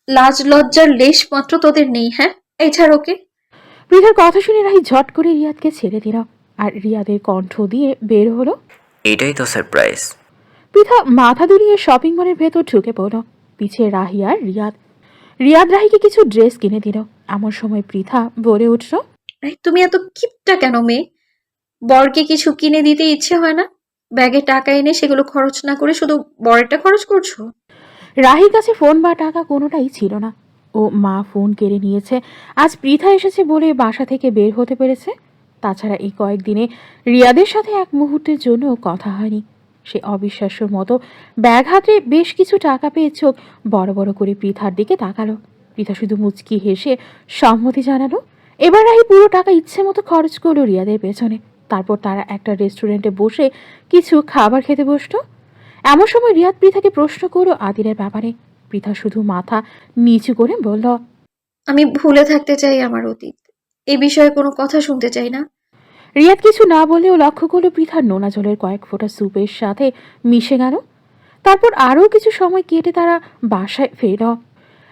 লাজ লজ্জার লেশ মাত্র তোদের নেই? হ্যাঁ, এই ছাড় ওকে। পৃথার কথা শুনে রাহি ঝট করে রিয়াদকে ছেড়ে দিল আর রিয়াদের কণ্ঠ দিয়ে বের হলো, এটাই তো সারপ্রাইজ। পৃথা মাথা দুলিয়ে শপিং মলের ভেতর ঢুকে পড়ল। পিছে রাহি আর রিয়াদ। রিয়াদ রাহিকে কিছু ড্রেস কিনে দিল। এমন সময় পৃথা বলে উঠল, তুমি এত কিপটা কেন মেয়ে? বরকে কিছু কিনে দিতে ইচ্ছে হয় না? ব্যাগে টাকা এনে সেগুলো খরচ না করে শুধু বরেরটা খরচ করছো। রাহির কাছে ফোন বা টাকা কোনোটাই ছিল না। ও মা ফোন কেড়ে নিয়েছে। আজ পৃথা এসেছে বলে বাসা থেকে বের হতে পেরেছে। তাছাড়া এই কয়েকদিনে রিয়াদের সাথে এক মুহূর্তের জন্য কথা হয়নি। সে অবিশ্বাস্য মতো ব্যাগ হাতে বেশ কিছু টাকা পেয়ে চোখ বড় বড় করে পৃথার দিকে তাকালো। পৃথা শুধু মুচকি হেসে সম্মতি জানালো। এবার রাহি পুরো টাকা ইচ্ছে মতো খরচ করলো রিয়াদের পেছনে। তারপর তারা একটা রেস্টুরেন্টে বসে কিছু খাবার খেতে বসলো। এমন সময় রিয়াদ পৃথাকে প্রশ্ন করলো আদিলের ব্যাপারে। পৃথা শুধু মাথা নিচু করে বলল, আমি ভুলে থাকতে চাই আমার অতীত। এই বিষয়ে কোনো কথা শুনতে চাই না। রিয়াদ কিছু না বলেও লক্ষ্য করলো পৃথার নোনা জলের কয়েক ফোঁটা স্যুপের সাথে মিশে গেল। তারপর আরও কিছু সময় কেটে তারা বাসায় ফেরল।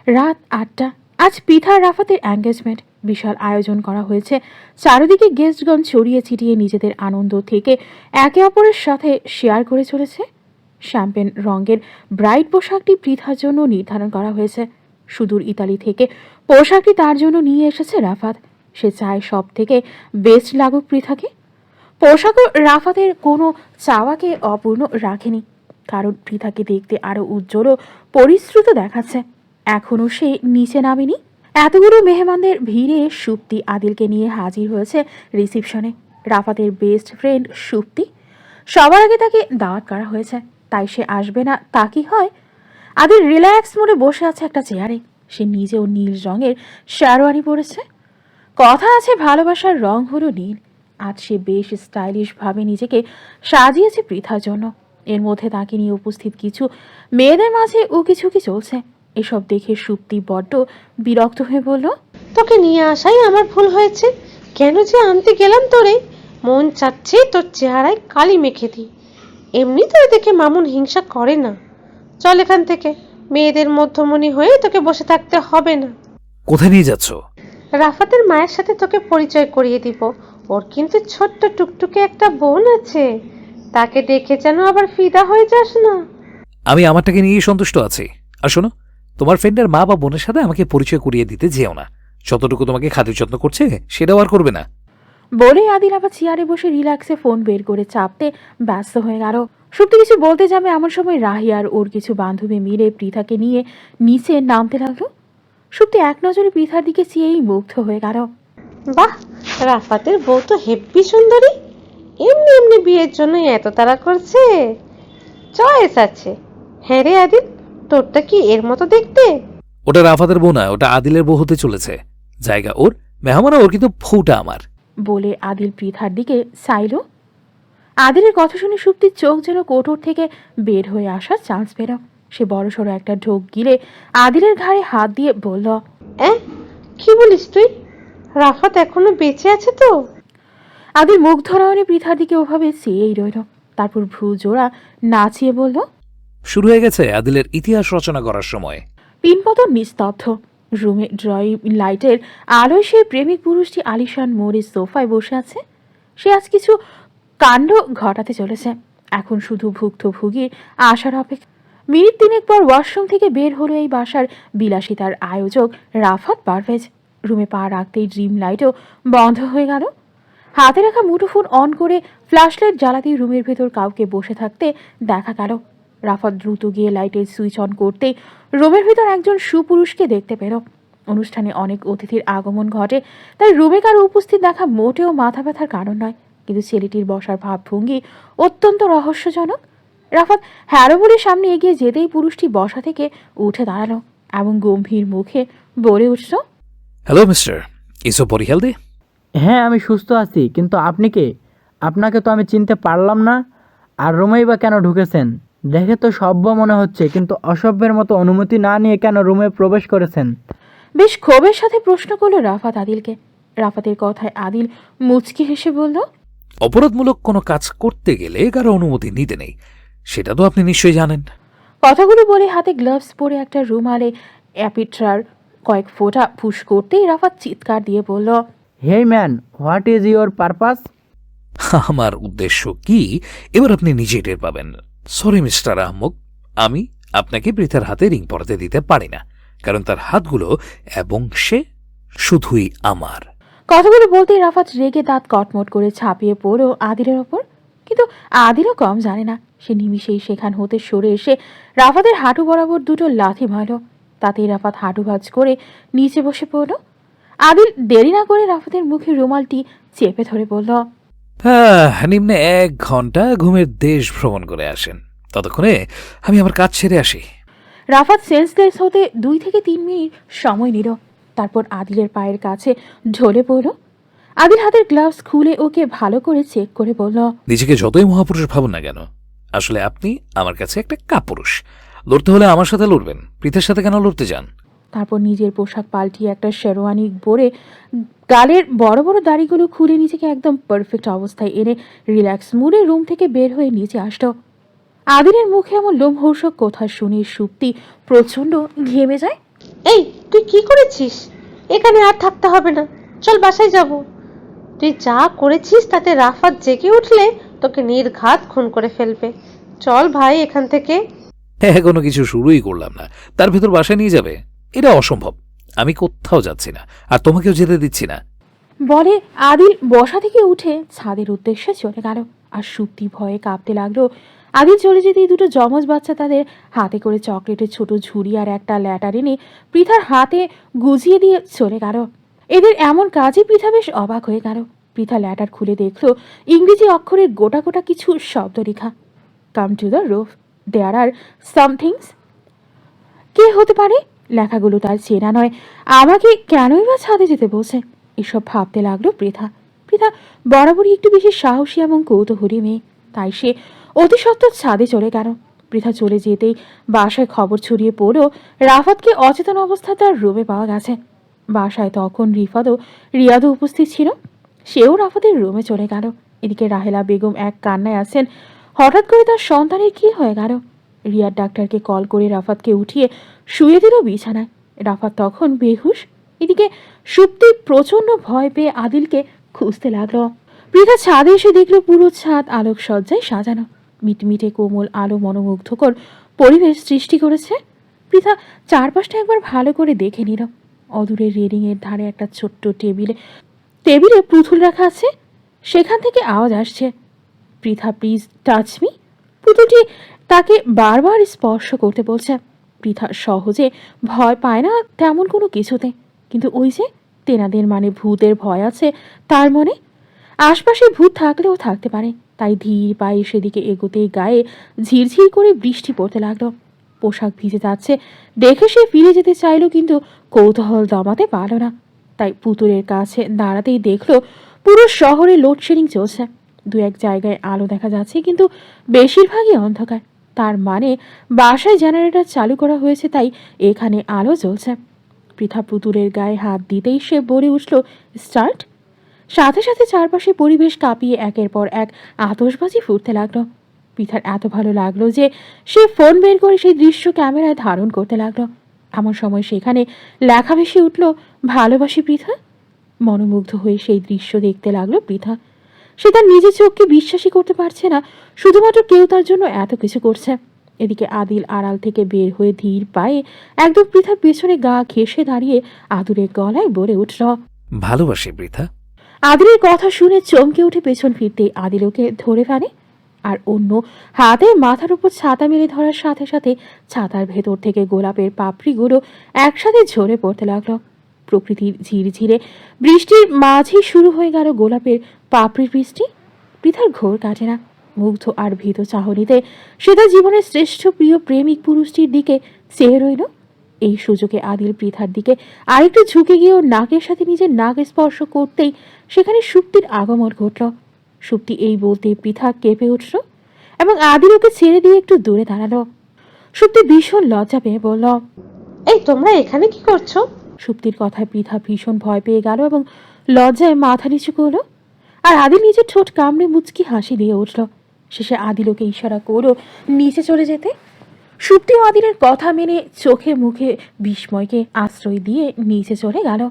রাত 8টা। আজ পৃথা আর রাফাতের এঙ্গেজমেন্ট। বিশাল আয়োজন করা হয়েছে। চারিদিকে গেস্টগণ ছড়িয়ে ছিটিয়ে নিজেদের আনন্দ থেকে একে অপরের সাথে শেয়ার করে চলেছে। শ্যাম্পেন রঙের ব্রাইট পোশাকটি পৃথার জন্য নির্ধারণ করা হয়েছে। সুদূর ইতালি থেকে পোশাকটি তার জন্য নিয়ে এসেছে রাফাত। সে চায় সব থেকে বেস্ট লাগুক পৃথাকে। পোশাকও রাফাতের কোনো চাওয়াকে অপূর্ণ রাখেনি, কারণ পৃথাকে দেখতে আরও উজ্জ্বল ও পরিশ্রুত দেখাচ্ছে। এখনও সে নিচে নামেনি। এতগুলো মেহমানদের ভিড়ে সুপ্তি আদিলকে নিয়ে হাজির হয়েছে রিসিপশনে। রাফাতের বেস্ট ফ্রেন্ড সুপ্তি। সবার আগে তাকে দাওয়াত করা হয়েছে, তাই সে আসবে না তা কি হয়? আদিল রিল্যাক্স মোডে বসে আছে একটা চেয়ারে। সে নিজেও নীল রঙের শেরওয়ানি পরেছে। কথা আছে ভালোবাসার রং হলো নীল। আজ সে বেশ স্টাইলিশভাবে নিজেকে সাজিয়েছে পৃথার জন্য। এর মধ্যে তাকে নিয়ে উপস্থিত কিছু মেয়েদের মাঝে ও কিছু কি চলছে। এসব দেখে সুপ্তি বড্ড বিরক্ত হয়ে বলল, তোকে নিয়ে আসাই আমার ভুল হয়েছে। কেন যে আনতে গেলাম তোরে? মন চাচ্ছে তোর চেহারায় কালি মেখে দিই। এমনি তোরে দেখে মামুন হিংসা করে না। চল এখান থেকে। মেয়েদের মধ্যমণি হয়ে তোকে বসে থাকতে হবে না। কোথায় নিয়ে যাচ্ছ? রাফাতের মায়ের সাথে তোকে পরিচয় করিয়ে দিব। ওর কিন্তু ছোট্ট টুকটুকে একটা বোন আছে। তাকে দেখে যেন আবার ফিদা হয়ে যাস না। আমি আমারটাকে নিয়েই সন্তুষ্ট আছি। আর শোনো, তোমার ফ্রেন্ডের মা বা বোনের সাথে আমাকে পরিচয় করিয়ে দিতে যেও না। যতটুকু তোমাকে খাতির যত্ন করছে সেটাও আর করবে না। বলে আদিল আবার চেয়ারে বসে রিল্যাক্সে ফোন বের করে চাপতে ব্যস্ত হয়ে গেল। সুপ্তি কিছু বলতে যাবে এমন সময় রাহি আর ওর কিছু বান্ধবী মিলে পৃথাকে নিয়ে নিচে নামতে লাগলো। সুপ্তি এক নজরে পৃথার দিকে চেয়েই মুগ্ধ হয়ে গেল। বাহ, রাফাতের বউ তো হেব্বি সুন্দরী। এমনি এমনি বিয়ের জন্য এত তাড়া করছে। চয়েস আছে। হ্যাঁ রে আদিল, তোরটা কি এর মতো দেখতে? ওটা রাফাতের বউ না, ওটা আদিলের বউ হতে চলেছে। জায়গা ওর, মেহমানা ওর, কিন্তু ফৌটা আমার। বলে আদিল পৃথার দিকে চাইল। আদিলের কথা শুনে সুপ্তির চোখ যেন কোটর থেকে বের হয়ে আসার চান্স পেল। সে বড়সড় একটা ঢোক গিলে আদিলের ঘাড়ে হাত দিয়ে বলল, কি বলিস তুই? রাফাত এখনো বেঁচে আছে তো? আদিল মুগ্ধ নয়নে পৃথার দিকে ওভাবে চেয়েই রইল। তারপর ভ্রু জোড়া নাচিয়ে বলল, শুরু হয়ে গেছে আদিলের ইতিহাস রচনা করার সময়। পিনপতন নিস্তব্ধ। রুমে ড্রয়িং লাইটের আলোয় সেই প্রেমিক পুরুষটি আলিশান মোড়ের সোফায় বসে আছে। সে আজ কিছু কাণ্ড ঘটাতে চলেছে। এখন শুধু ভুক্তভোগীর আশার অপেক্ষা। মিনিট তিনেক পর ওয়াশরুম থেকে বের হলো এই বাসার বিলাসিতার আয়োজক রাফাত পারভেজ। রুমে পা রাখতেই ড্রিম লাইটও বন্ধ হয়ে গেল। হাতে রাখা মুঠোফোন অন করে ফ্ল্যাশলাইট জ্বালাতেই রুমের ভেতর কাউকে বসে থাকতে দেখা গেল। রাফাত দ্রুত গিয়ে লাইটের সুইচ অন করতেই রুমের ভেতর একজন সুপুরুষকে দেখতে পেল। অনুষ্ঠানে অনেক অতিথির আগমন ঘটে, তাই রুমে কারো উপস্থিত দেখা মোটেও মাথা ব্যথার কারণ নয়। কিন্তু ছেলেটির বসার ভাবভঙ্গি অত্যন্ত রহস্যজনক। রাফাত হ্যারো বলে সামনে এগিয়ে যেতেই পুরুষটি বসা থেকে উঠে দাঁড়ালো এবং গম্ভীর মুখে বলে উঠল, হ্যালো মিস্টার, ইসো পরি হেলদি? হ্যাঁ, আমি সুস্থ আছি, কিন্তু আপনি কে? আপনাকে তো আমি চিনতে পারলাম না। আর রুমেই বা কেন ঢুকেছেন? দেখে তো সভ্য মনে হচ্ছে, কিন্তু অসভ্যের মতো অনুমতি না নিয়ে কেন রুমে প্রবেশ করেছেন? বেশ ক্ষোভের সাথে প্রশ্ন করলো রাফাত আদিলকে। রাফাতের কথায় আদিল মুচকি হেসে বলল, অপরাধমূলক কোনো কাজ করতে গেলে কারো অনুমতি নিতে নেই, সেটা তো আপনি নিশ্চয়ই জানেন। কথাগুলো বলে হাতে গ্লাভস পরে একটা রুমালে অ্যাপিট্রার কয়েক ফোঁটা ফুস করতেই রাফাত চিৎকার দিয়ে বলল, hey man, what is your purpose? আমার উদ্দেশ্য কি এবার আপনি নিজেই টের পাবেন। সরি মিস্টার আহমদ, আমি আপনাকে পৃথার হাতে রিং পরাতে দিতে পারি না, কারণ তার হাতগুলো এবং সে শুধুই আমার। কথাগুলো বলতেই রাফাত রেগে দাঁত কটমট করে ছাপিয়ে পড়ল আদিলের ওপর। কিন্তু আদিলও কম জানে না, সে নিমিষেই সেখান হতে সরে এসে রাফাতের হাঁটু বরাবর দুটো লাথি মারল। তাতেই রাফাত হাঁটু ভাঁজ করে নিচে বসে পড়ল। আদিল দেরি না করে রাফাতের মুখে রুমালটি চেপে ধরে বলল, নিম্নে 1 ঘন্টা ঘুমের দেশ ভ্রমণ করে আসেন, ততক্ষণে আমি আমার কাজ ছেড়ে আসি। রাফাত সেন্সলেস হতে 2 থেকে 3 মিনিট সময় নিল। তারপর আদিলের পায়ের কাছে ঢলে পড়ল। আদিল হাতের গ্লাভস খুলে ওকে ভালো করে চেক করে বলল, নিজেকে যতই মহাপুরুষ ভাবুন না কেন, আসলে আপনি আমার কাছে একটা কাপুরুষ। লড়তে হলে আমার সাথে লড়বেন, পৃথার সাথে কেন লড়তে যান? তারপর নিজের পোশাক পাল্টিয়ে একটা শেরওয়ানি পরে গালের বড় বড় দাড়িগুলো খুলে নিজেকে একদম পারফেক্ট অবস্থায় এনে রিল্যাক্স মুডে রুম থেকে বের হয়ে নিচে আসলো। আদিলের মুখে এমন লোমহর্ষক কথা শুনে সুপ্তি প্রচণ্ড ঘেমে যায়। এই তুই কি করেছিস? এখানে আর থাকতে হবে না, চল বাসায় যাব। তুই যা করেছিস তাতে রাফাত জেগে উঠলে তোকে নির্ঘাত খুন করে ফেলবে। চল ভাই এখান থেকে। এখনো কিছু শুরুই করলাম না, তার ভেতর বাসায় নিয়ে যাবে? এটা অসম্ভব। আমি কোথাও যাচ্ছি না, আর তোমাকেও যেতে দিচ্ছি না। বলে আদিল বসা থেকে উঠে ছাদের উদ্দেশ্যে চলে গেল। আর সুপ্তি ভয়ে কাঁপতে লাগলো। আদিল চলে যেতেই দুটো যমজ বাচ্চা তাদের হাতে করে চকলেটের ছোট ঝুড়ি আর একটা ল্যাটার এনে পৃথার হাতে গুজিয়ে দিয়ে চলে গেল। এদের এমন কাজে পৃথা বেশ অবাক হয়ে গেল। পৃথা ল্যাটার খুলে দেখলো ইংরেজি অক্ষরের গোটা গোটা কিছু শব্দ লেখা। Come to the roof, there are somethings. কে হতে পারে? লেখাগুলো তার চেনা নয়। আমাকে কেনই বা ছাদে যেতে বলছে? এসব ভাবতে লাগলো পৃথা। পৃথা বরাবরই একটু বেশি সাহসী এবং কৌতূহলী মেয়ে, তাই সে অতি সত্বর ছাদে চলে গেল। পৃথা চলে যেতেই বাসায় খবর ছড়িয়ে পড়ল রাফাতকে অচেতন অবস্থায় তার রুমে পাওয়া গেছে। বাসায় তখন রিয়াদও উপস্থিত ছিল। সেও রাফাতের রুমে চলে গেল। এদিকে রাহেলা বেগম এক কান্নায় আছেন। হঠাৎ করে তার সন্তানের কি হয়ে গেল? রিয়াদ ডাক্তারকে কল করে রাফাতকে উঠিয়ে শুয়ে দিল বিছানায়। রাফাত তখন বেহুশ। এদিকে সুপ্তি প্রচন্ড ভয় পেয়ে আদিলকে খুঁজতে লাগলো। পৃথা ছাদে এসে দেখলো পুরো ছাদ আলোকসজ্জায় সাজানো। মিটমিটে কোমল আলো মনোমুগ্ধকর পরিবেশ সৃষ্টি করেছে। পৃথা চারপাশটা একবার ভালো করে দেখে নিল। অদূরে রেলিং এর ধারে একটা ছোট্ট টেবিলে পুতুল রাখা আছে। সেখান থেকে আওয়াজ আসছে, পৃথা প্লিজ টাচ মি। পুতুলটি তাকে বারবার স্পর্শ করতে বলছে। পৃথা সহজে ভয় পায় না তেমন কোনো কিছুতে, কিন্তু ওই যে তেনাদের মানে ভূতের ভয় আছে তার মনে। আশপাশে ভূত থাকলেও থাকতে পারে, তাই ধীর পায়ে সেদিকে এগোতেই গায়ে ঝিরঝির করে বৃষ্টি পড়তে লাগলো। পোশাক ভিজে যাচ্ছে দেখে সে ফিরে যেতে চাইলো, কিন্তু কৌতূহল দমাতে পারল না। তাই পুতুলের কাছে দাঁড়াতেই দেখলো পুরো শহরে লোডশেডিং চলছে। 2-1 জায়গায় আলো দেখা যাচ্ছে, কিন্তু বেশিরভাগই অন্ধকার। তার মানে বাসায় জেনারেটর চালু করা হয়েছে, তাই এখানে আলো জ্বলছে। পৃথা পুতুলের গায়ে হাত দিতেই সে বলে উঠল, স্টার্ট। সাথে সাথে চারপাশে পরিবেশ কাঁপিয়ে একের পর এক আতশবাজি ফুটতে লাগলো। পৃথার এত ভালো লাগলো যে সে ফোন বের করে সেই দৃশ্য ক্যামেরায় ধারণ করতে লাগলো। এমন সময় সেখানে লেখা ভেসে উঠল, ভালোবাসি পৃথা। মনোমুগ্ধ হয়ে সেই দৃশ্য দেখতে লাগলো পৃথা। সে তার নিজের চোখকে বিশ্বাসই করতে পারছে না, শুধুমাত্র কেউ তার জন্য এত কিছু করছে। এদিকে আদিল আড়াল থেকে বের হয়ে ধীর পায়ে একদম পৃথার পেছনে গা ঘেঁষে দাঁড়িয়ে আদুরের গলায় বলে উঠল, ভালোবাসি পৃথা। আদিলের কথা শুনে চমকে উঠে পেছন ফিরতেই আদিল ওকে ধরে ফেলে। আর অন্য হাতে মাথার উপর ছাতা মেলে ধরার সাথে সাথে ছাতার ভেতর থেকে গোলাপের পাপড়িগুলো একসাথে ঝরে পড়তে লাগলো। প্রকৃতির ঝিরঝিরে বৃষ্টির মাঝেই শুরু হয়ে গেল গোলাপের পাপড়ির বৃষ্টি। পৃথার ঘোর কাটে না। মুগ্ধ আর ভীত চাহনিতে সে তার জীবনের শ্রেষ্ঠ প্রিয় প্রেমিক পুরুষটির দিকে চেয়ে রইল। এই সুযোগে আদিল পৃথার দিকে আরেকটু ঝুঁকে গিয়ে ওর নাকের সাথে নিজের নাক স্পর্শ করতেই সেখানে সুপ্তির আগমন ঘটল। সুপ্তি এই বলতে পৃথা কেঁপে উঠল এবং আদিল ওকে ছেড়ে দিয়ে একটু দূরে দাঁড়ালো। সুপ্তি ভীষণ লজ্জা পেয়ে বলল, এই তোমরা এখানে কি করছো? সুপ্তির কথায় পৃথা ভীষণ ভয় পেয়ে গেল এবং লজ্জায় মাথা নিচু করলো। আর আদিল নিজের ঠোঁট কামড়ে মুচকি হাসি দিয়ে উঠল। শেষে আদিল ওকে ইশারা করো নিচে চলে যেতে। সুপ্তি আদিলের কথা মেনে চোখে মুখে বিস্ময়কে আশ্রয় দিয়ে নিচে চলে গেল।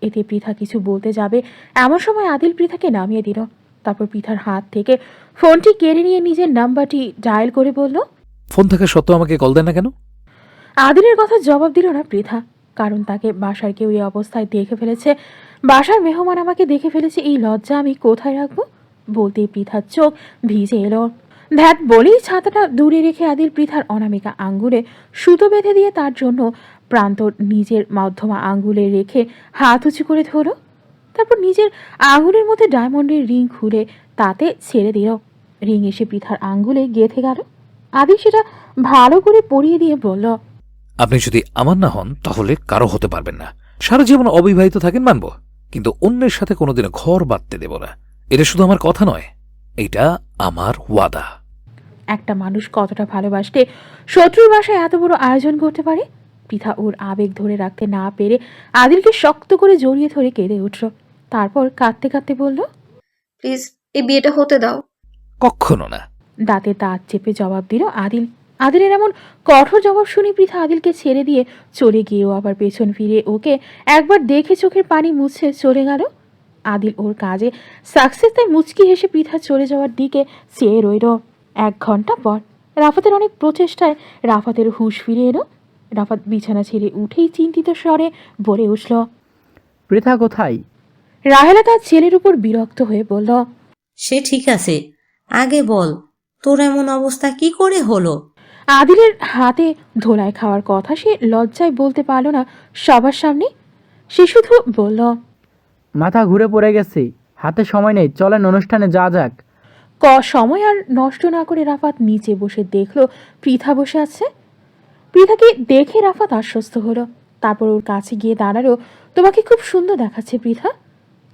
এতে পৃথা কিছু বলতে যাবে এমন সময় আদিল পৃথাকে নামিয়ে দিল। তারপর পৃথার হাত থেকে ফোনটি কেড়ে নিয়ে নিজের নাম্বারটি ডায়াল করে বলল। ফোন থাকা সত্ত্বেও আমাকে কল দেন না কেন? আদিলের কথা জবাব দিল না পৃথা, কারণ তাকে বাসার কেউ এই অবস্থায় দেখে ফেলেছে। বাসার মেহমান আমাকে দেখে ফেলেছে, এই লজ্জা আমি কোথায় রাখবো? বলতেই পৃথার চোখ ভিজে এলো। ধ্যাত বলেই ছাতাটা দূরে রেখে আদিল পৃথার অনামিকা আঙ্গুলে সুতো বেঁধে দিয়ে তার জন্য প্রান্ত নিজের মধ্যমা আঙ্গুলে রেখে হাত উঁচু করে ধরো। তারপর নিজের আঙ্গুলের মধ্যে ডায়মন্ডের রিং খুলে তাতে ছেড়ে দিল। রিং এসে পৃথার আঙ্গুলে গেঁথে গেল। আদিল সেটা ভালো করে পরিয়ে দিয়ে বলল, আপনি যদি আমার না হন তাহলে কারো হতে পারবেন না। সারা জীবন অবিবাহিত থাকেন মানব, কিন্তু অন্যের সাথে কোনোদিনও ঘর বাঁধতে দেব না। এটা শুধু আমার কথা নয়, এটা আমার ওয়াদা। একটা মানুষ কতটা ভালোবাসলে শত্রুর বাসায় এত বড় আয়োজন করতে পারে? পৃথা ওর আবেগ ধরে রাখতে না পেরে আদিলকে শক্ত করে জড়িয়ে ধরে কেঁদে উঠল। তারপর কাঁদতে কাঁদতে বলল, প্লিজ এই বিয়েটা হতে দাও। কখনো না। দাঁতে দাঁত চেপে জবাব দিল আদিল। আদিলের এমন কঠোর জবাব শুনে পৃথা আদিলকে ছেড়ে দিয়ে চলে গিয়েও আবার পেছন ফিরে ওকে একবার দেখে চোখের পানি মুছে চলে গেল। আদিল ওর কাজে সাকসেস, তাই মুচকি হেসে পৃথা চলে যাওয়ার দিকে চেয়ে রইল। 1 ঘন্টা পর রাফাতের অনেক প্রচেষ্টায় রাফাতের হুঁশ ফিরে এলো। রাফাত বিছানা ছেড়ে উঠেই চিন্তিত স্বরে বলে উঠল, পৃথা কোথায়? রাহেলা তার ছেলের উপর বিরক্ত হয়ে বলল, সে ঠিক আছে, আগে বল তোর এমন অবস্থা কি করে হলো? আদিলের হাতে ধোলাই খাওয়ার কথা সে লজ্জায় বলতে পারল না সবার সামনে। সে শুধু বলল, মাথা ঘুরে পড়ে গেছি, হাতে সময় নেই, চলেন অনুষ্ঠানে যা যাক। সময় আর নষ্ট না করে রাফাত নিচে বসে দেখলো পৃথা বসে আছে। পৃথাকে দেখে রাফাত আশ্বস্ত হলো। তারপর ওর কাছে গিয়ে দাঁড়ালো। তোমাকে খুব সুন্দর দেখাচ্ছে পৃথা।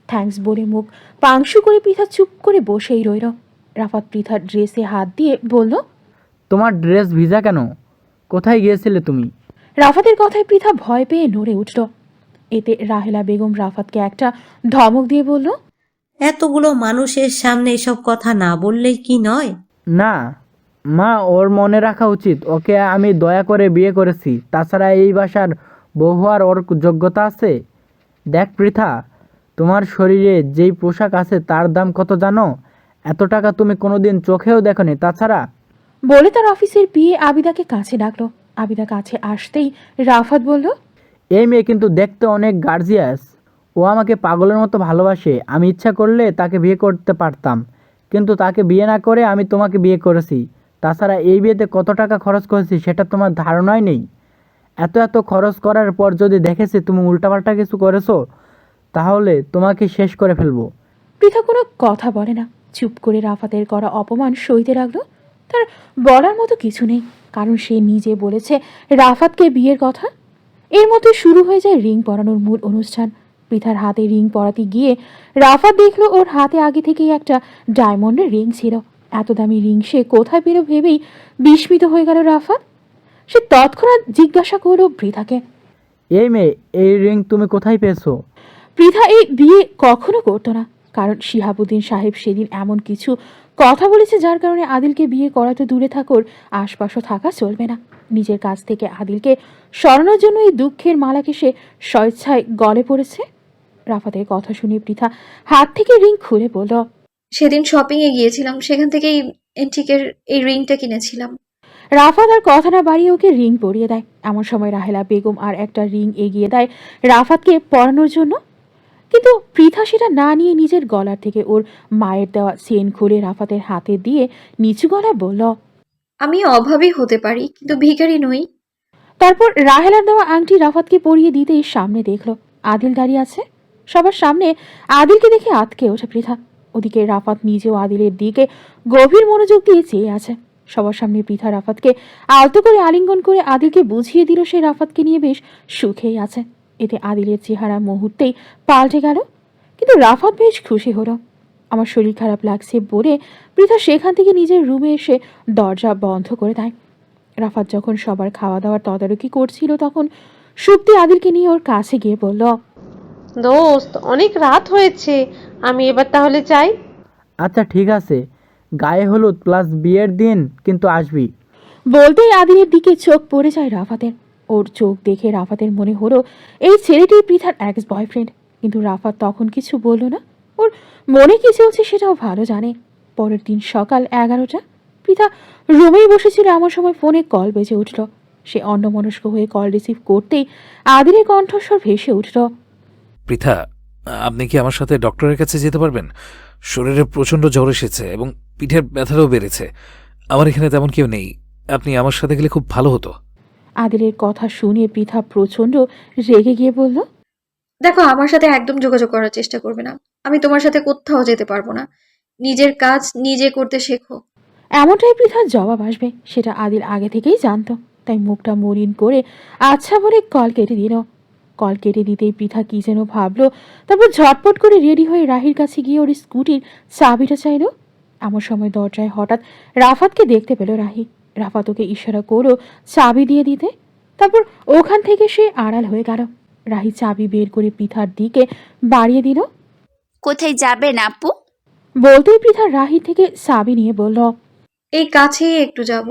থ্যাঙ্কস বলে মুখ পাংশু করে পৃথা চুপ করে বসেই রইল। রাফাত পৃথার ড্রেসে হাত দিয়ে বলল, তোমার ড্রেস ভিজা কেন? কোথায় গিয়েছিলে তুমি? রাফাতের কথায় পৃথা ভয় পেয়ে নড়ে উঠল। এতে রাহেলা বেগম রাফাতকে একটা ধমক দিয়ে বলল, এতগুলো মানুষের সামনে এসব কথা না বললেই কি নয়? না মা, ওর মনে রাখা উচিত, ওকে আমি দয়া করে বিয়ে করেছি। তাছাড়া এই বাসার বউ হওয়ার ওর যোগ্যতা আছে। দেখ পৃথা, তোমার শরীরে যেই পোশাক আছে তার দাম কত জানো? এত টাকা তুমি কোনোদিন চোখেও দেখোনি। তাছাড়া বলে তার অফিসের বিয়ে আবিদাকে কাছে ডাকলো। আবিদা কাছে আসতেই রাফাত বলল, এই মেয়ে কিন্তু দেখতে অনেক গার্জিয়াস। ও আমাকে পাগলের মতো ভালোবাসে। আমি ইচ্ছা করলে তাকে বিয়ে করতে পারতাম, কিন্তু তাকে বিয়ে না করে আমি তোমাকে বিয়ে করেছি। তাছাড়া এই বিয়েতে কত টাকা খরচ করেছি সেটা তোমার ধারণাই নেই। এত খরচ করার পর যদি দেখেছি তুমি উল্টাপাল্টা কিছু করেছো, তাহলে তোমাকে শেষ করে ফেলবো। পৃথা কোনো কথা বলে না, চুপ করে রাফাতের করা অপমান সইতে লাগলো। তার বলার মতো কিছু নেই, কারণ সে নিজে বলেছে রাফাতকে বিয়ের কথা। এর মধ্যে শুরু হয়ে যায় রিং পরানোর মূল অনুষ্ঠান। পৃথার হাতে রিং পরাতে গিয়ে রাফাত দেখলো ওর হাতে আগে থেকেই একটা ডায়মন্ডের রিং ছিল। এত দামি রিং সে কোথায় পেল ভেবেই বিস্মিত হয়ে গেল রাফাত। সে তৎক্ষণাৎ জিজ্ঞাসা করলো পৃথাকে, এই মেয়ে, এই রিং তুমি কোথায় পেয়েছো? পৃথা এই বিয়ে কখনো করতো না, কারণ শিহাবুদ্দিন সাহেব সেদিন এমন কিছু কথা বলেছে যার কারণে আদিলকে বিয়ে করাতে দূরে থাকোর আশপাশও থাকা চলবে না। নিজের কাছ থেকে আদিলকে সরানোর জন্য এই দুঃখের মালাকে সে স্বেচ্ছায় গলে পড়েছে। রাফাতের কথা শুনে পৃথা হাত থেকে রিং খুলে বলল, সেদিন শপিং এ গিয়েছিলাম, সেখান থেকেই এন্টিকের এই রিংটা কিনেছিলাম। রাফাত আর কথা না বাড়িয়ে ওকে রিং পরিয়ে দেয়। এমন সময় রাহেলা বেগম আর একটা রিং এগিয়ে দেয় রাফাতকে পরানোর জন্য, কিন্তু পৃথা সেটা না নিয়ে নিজের গলার থেকে ওর মায়ের দেওয়া চেন খুলে রাফাতের হাতে দিয়ে নিচু গলায় বলল, আমি অভাবী হতে পারি, কিন্তু ভিখারি নই। তারপর রাহেলার দেওয়া আংটি রাফাতকে পরিয়ে দিতেই সামনে দেখলো আদিল দাঁড়িয়ে আছে। সবার সামনে আদিলকে দেখে আতকে ওঠে পৃথা। ওদিকে রাফাত নিজেও আদিলের দিকে গভীর মনোযোগ দিয়ে চেয়ে আছে। সবার সামনে পৃথা রাফাতকে আলতো করে আলিঙ্গন করে আদিলকে বুঝিয়ে দিল সে রাফাতকে নিয়ে বেশ সুখেই আছে। এতে আদিলের চেহারা মুহূর্তেই পাল্টে গেল, কিন্তু রাফাত বেশ খুশি হলো। আমার শরীর খারাপ লাগছে বলে পৃথা সেখান থেকে নিজের রুমে এসে দরজা বন্ধ করে দেয়। রাফাত যখন সবার খাওয়া দাওয়ার তদারকি করছিল তখন সুপ্তি আদিলকে নিয়ে ওর কাছে গিয়ে বলল, দোস্ত, অনেক রাত হয়েছে, আমি এবার তাহলে যাই। আচ্ছা ঠিক আছে, গায়ে হলুদ প্লাস বিয়ের দিন কিন্তু আসবি। বলতেই আদিলের দিকে চোখ পড়ে যায় রাফাতের। ওর চোখ দেখে রাফাতের মনে হলো এই ছেলেটি পৃথার এক্স বয়ফ্রেন্ড, কিন্তু রাফাত তখন কিছু বলল না। ওর মনে কি চলছে সেটাও ভালো জানে। পরের দিন সকাল 11টা, পৃথা রুমেই বসেছিল, এমন সময় ফোনে কল বেজে উঠল। সে অন্যমনস্ক হয়ে কল রিসিভ করতেই আদিলের কণ্ঠস্বর ভেসে উঠল। পৃথা, আপনি কি আমার সাথে ডক্টরের কাছে যেতে পারবেন? শরীরে প্রচণ্ড জ্বর এসেছে এবং পিঠের ব্যথাটাও বেড়েছে। আমার এখানে তেমন কেউ নেই, আপনি আমার সাথে গেলে খুব ভালো হতো। আদিলের কথা শুনে পৃথা প্রচণ্ড রেগে গিয়ে বলল, দেখো, আমার সাথে একদম যোগাযোগ করার চেষ্টা করবে না। আমি তোমার সাথে কোথাও যেতে পারবো না। নিজের কাজ নিজে করতে শেখো। এমনটাই পৃথার জবাব আসবে সেটা আদিল আগে থেকেই জানতো, তাই মুখটা মলিন করে আচ্ছা বলে কল কেটে দিল। কল কেটে দিতেই পৃথা কি যেন ভাবলো, তারপর ঝটপট করে রেডি হয়ে রাহির কাছে গিয়ে ওর স্কুটির চাবিটা চাইল। এমন সময় দরজায় হঠাৎ রাফাতকে দেখতে পেল রাহি। রাফাত ওকে ইশারা করো চাবি দিয়ে দিতে, তারপর ওখান থেকে সে আড়াল হয়ে গেল। রাহি চাবি বের করে পৃথার দিকে বাড়িয়ে দিল। কোথায় যাবেন আপু? বলতেই পৃথা রাহি থেকে চাবি নিয়ে বলল, এই কাছেই একটু যাব।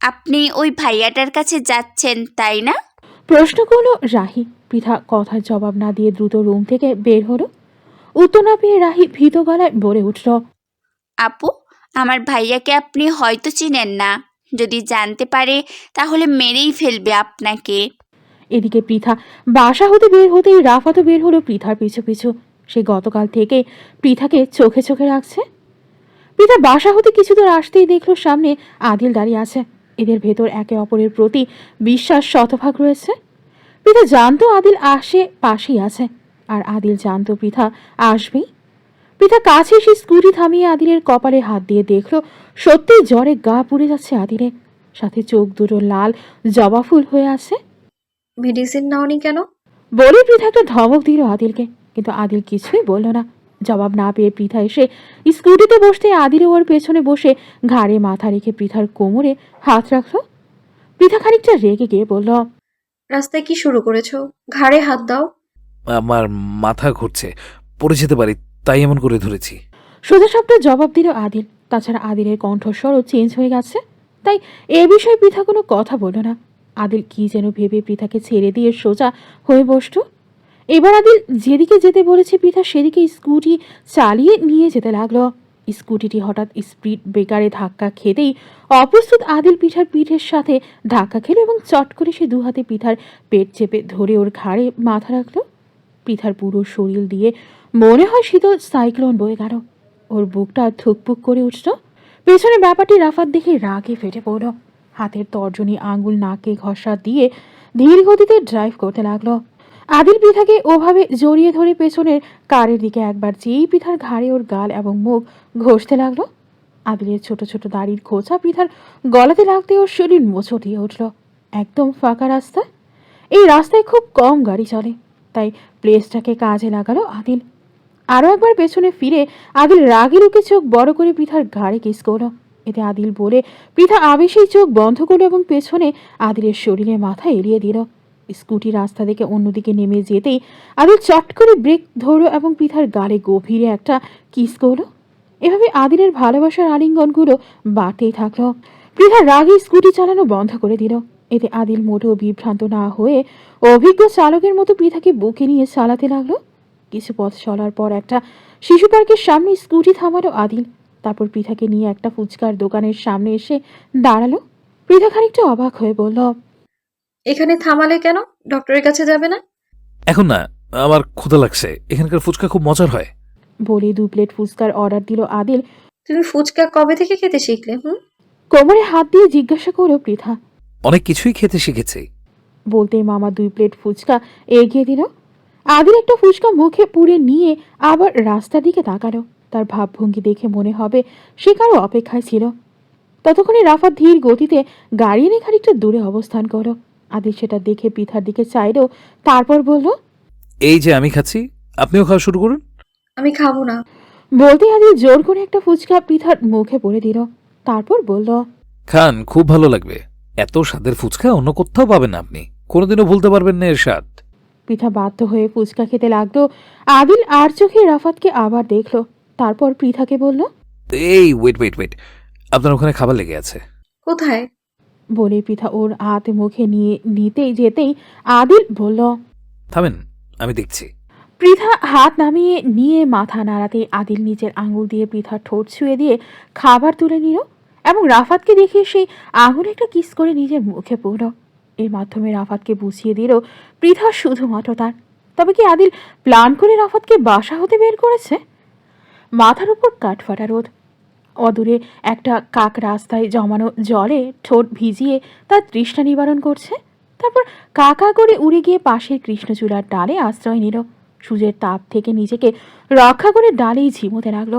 আপনি ওই ভাইয়াটার কাছে যাচ্ছেন তাই না? প্রশ্ন করলো রাহি। পৃথা কথার জবাব না দিয়ে দ্রুত রুম থেকে বের হলো। উত্তর না পেয়ে রাহি ভীত গলায় বলে উঠল, আপু, আমার ভাইয়াকে আপনি হয়তো চিনেন না। যদি জানতে পারে তাহলে মেরেই ফেলবে আপনাকে। এদিকে পৃথা বাসা হতে বের হতেই রাফাতও বের হলো পৃথার পিছু পিছু। সে গতকাল থেকে পৃথাকে চোখে চোখে রাখছে। পৃথা বাসা হতে কিছু দূর আসতেই দেখলো সামনে আদিল দাঁড়িয়ে আছে। এদের ভেতর একে অপরের প্রতি বিশ্বাস শতভাগ রয়েছে। পৃথা জানতো আদিল আসে পাশেই আছে, আর আদিল জানতো পৃথা আসবেই। পৃথা কাছে এসে স্কুটি থামিয়ে আদিলের কপালে হাত দিয়ে দেখলো সত্যিই জ্বরে গা পুড়ে যাচ্ছে আদিলের, সাথে চোখ দুটো লাল জবা ফুল হয়ে আছে। মেডিসিন নাওনি কেন? বলে পৃথা একটা ধমক দিল আদিলকে, কিন্তু আদিল কিছুই বলল না। জবাব না পেয়ে পৃথা এসে স্কুটিতে বসতে আদিল ওর পেছনে বসে ঘাড়ে মাথা রেখে পৃথার কোমরে হাত রাখলো। পৃথা খানিকটা রেগে গিয়ে বলল, রাস্তায় কি শুরু করেছো? ঘাড়ে হাত দাও। আমার মাথা ঘুরছে, পড়ে যেতে পারি, তাই এমন করে ধরেছি। সোজাসাপটা জবাব দিল আদিল। তাছাড়া আদিলের কণ্ঠস্বরও চেঞ্জ হয়ে গেছে, তাই এ বিষয়ে পৃথা কোনো কথা বলল না। আদিল কি যেন ভেবে পৃথাকে ছেড়ে দিয়ে সোজা হয়ে বসল। এবার আদিল যেদিকে যেতে বলেছে পৃথা সেদিকে স্কুটি চালিয়ে নিয়ে যেতে লাগলো। স্কুটিটি হঠাৎ স্পিড ব্রেকারে ধাক্কা খেতেই অপ্রস্তুত আদিল পৃথার পিঠের সাথে ধাক্কা খেল এবং চট করে সে দু হাতে পৃথার পেট চেপে ধরে ওর ঘাড়ে মাথা রাখলো। পৃথার পুরো শরীর দিয়ে মনে হয় শীতল সাইক্লোন বয়ে গেল। ওর বুকটা ধুকপুক করে উঠল। পেছনে ব্যাপারটি রাফাত দেখে রাগে ফেটে পড়ল। হাতের তর্জনী আঙ্গুল নাকে ঘষা দিয়ে ধীর গতিতে ড্রাইভ করতে লাগলো। আদিল পৃথাকে ওভাবে জড়িয়ে ধরে পেছনের কারের দিকে একবার চেয়েই পৃথার ঘাড়ে ওর গাল এবং মুখ ঘষতে লাগলো। আদিলের ছোট ছোট দাড়ির খোঁচা পৃথার গলাতে লাগতে ওর শরীর মোচড় দিয়ে উঠল। একদম ফাঁকা রাস্তা, এই রাস্তায় খুব কম গাড়ি চলে, তাই প্লেসটাকে কাজে লাগালো আদিল। আরও একবার পেছনে ফিরে আদিল রাগি লুকে চোখ বড় করে পৃথার ঘাড়ে কিস করলো। এতে আদিল বলে পৃথা আবেশেই চোখ বন্ধ করলো এবং পেছনে আদিলের শরীরে মাথা এড়িয়ে দিল। স্কুটি রাস্তা থেকে অন্যদিকে নেমে যেতেই আদিল চট করে ব্রেক ধরলো এবং পৃথার গালে গভীরে একটা কিস করলো। এভাবে আদিলের ভালোবাসার আলিঙ্গনগুলো বাড়তেই থাকলো। পৃথা রাগে স্কুটি চালানো বন্ধ করে দিল। এতে আদিল মোটেও বিভ্রান্ত না হয়ে অভিজ্ঞ চালকের মতো পৃথাকে বুকে নিয়ে চালাতে লাগলো। কিছু পথ চলার পর একটা শিশু পার্কের সামনে স্কুটি থামালো আদিল। তারপর পৃথাকে নিয়ে একটা ফুচকার দোকানের সামনে এসে দাঁড়ালো। পৃথা খানিকটা অবাক হয়ে বলল, এখানে থামালে কেন? ডক্টরের কাছে যাবে না? এখন না, আমার ক্ষুধা লাগছে, এখানকার ফুচকা খুব মজার হয়। বলে 2 প্লেট ফুচকার অর্ডার দিল আদিল। তুমি ফুচকা কবে থেকে খেতে শিখলে? কোমরে হাত দিয়ে জিজ্ঞাসা করলো পৃথা। অনেক কিছুই খেতে শিখেছি। বলতে মামা 2 প্লেট ফুচকা এগিয়ে দিল। আদিল একটা ফুচকা মুখে পুরে নিয়ে আবার রাস্তার দিকে তাকালো। তার ভাবভঙ্গি দেখে মনে হবে সে কারো অপেক্ষায় ছিল। ততক্ষণে রাফাত ধীর গতিতে গাড়ি এনে খানিকটা দূরে অবস্থান করলো। আদিল সেটা দেখে পৃথার দিকে চাইলো, তারপর বলল, এই যে আমি খাচ্ছি, আপনিও খাওয়া শুরু করুন। আমি খাবো না। বলতে আদিল জোর করে একটা ফুচকা পৃথার মুখে পড়ে দিল। তারপর বলল, খান, খুব ভালো লাগবে। এত স্বাদের ফুচকা অন্য কোথাও পাবেন না আপনি, কোনোদিনও ভুলতে পারবেন না এর স্বাদ। পৃথা বাধ্য হয়ে ফুচকা খেতে লাগলো। আদিল আর চোখে রাফাতকে আবার দেখলো, তারপর পৃথাকে বলল, এই ওয়েট ওয়েট ওয়েট, আপনার ওখানে খাবার লেগে আছে। কোথায়? বলে পৃথা ওর হাত মুখে নিয়ে নিতেই যেতেই আদিল বলল। থামেন, আমি দেখছি। পৃথা হাত নামিয়ে নিয়ে মাথা নাড়াতে আদিল নিজের আঙুল দিয়ে পৃথার ঠোঁট ছুঁয়ে দিয়ে খাবার তুলে নিল এবং রাফাতকে দেখিয়ে সেই আঙুলে একটা কিস করে নিজের মুখে পড়ল। এর মাধ্যমে রাফাতকে বুঝিয়ে দিল পৃথা শুধুমাত্র তার। তবে কি আদিল প্ল্যান করে রাফাতকে বাসা হতে বের করেছে? মাথার উপর কাঠফাটা রোদ, অদূরে একটা কাক রাস্তায় জমানো জলে ঠোঁট ভিজিয়ে তার তৃষ্ণা নিবারণ করছে। তারপর কাকা করে উড়ে গিয়ে পাশের কৃষ্ণচূড়ার ডালে আশ্রয় নিল। সূর্যের তাপ থেকে নিজেকে রক্ষা করে ডালেই ঝিমোতে লাগলো।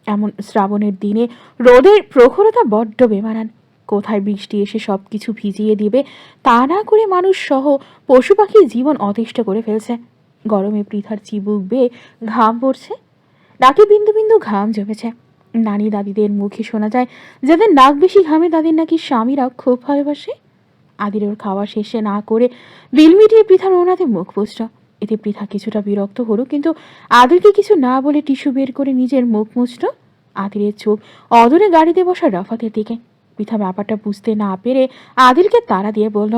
এমন শ্রাবণের দিনে রোদের প্রখরতা বড্ড বেমানান। কোথায় বৃষ্টি এসে সব কিছু ভিজিয়ে দিবে তা না করে মানুষ সহ পশু পাখির জীবন অতিষ্ঠ করে ফেলছে। গরমে পৃথার চিবুক বেয়ে ঘাম পড়ছে, নাকে বিন্দু বিন্দু ঘাম জমেছে। নানি দাদিদের মুখে শোনা যায় যাদের নাক বেশি ঘামে তাদের নাকি স্বামীরাও খুব ভালোবাসে। আদিলের খাওয়া শেষে না করে বিল মিটিয়ে পৃথার ওনাতে মুখ পুষ্ট। এতে পৃথা কিছুটা বিরক্ত হলো, কিন্তু আদিলকে কিছু না বলে টিস্যু বের করে নিজের মুখ মুছল। আদিলের চোখ অদূরে গাড়িতে বসা রাফাতের দিকে। পৃথা ব্যাপারটা বুঝতে না পেরে আদিলকে তাড়া দিয়ে বলল,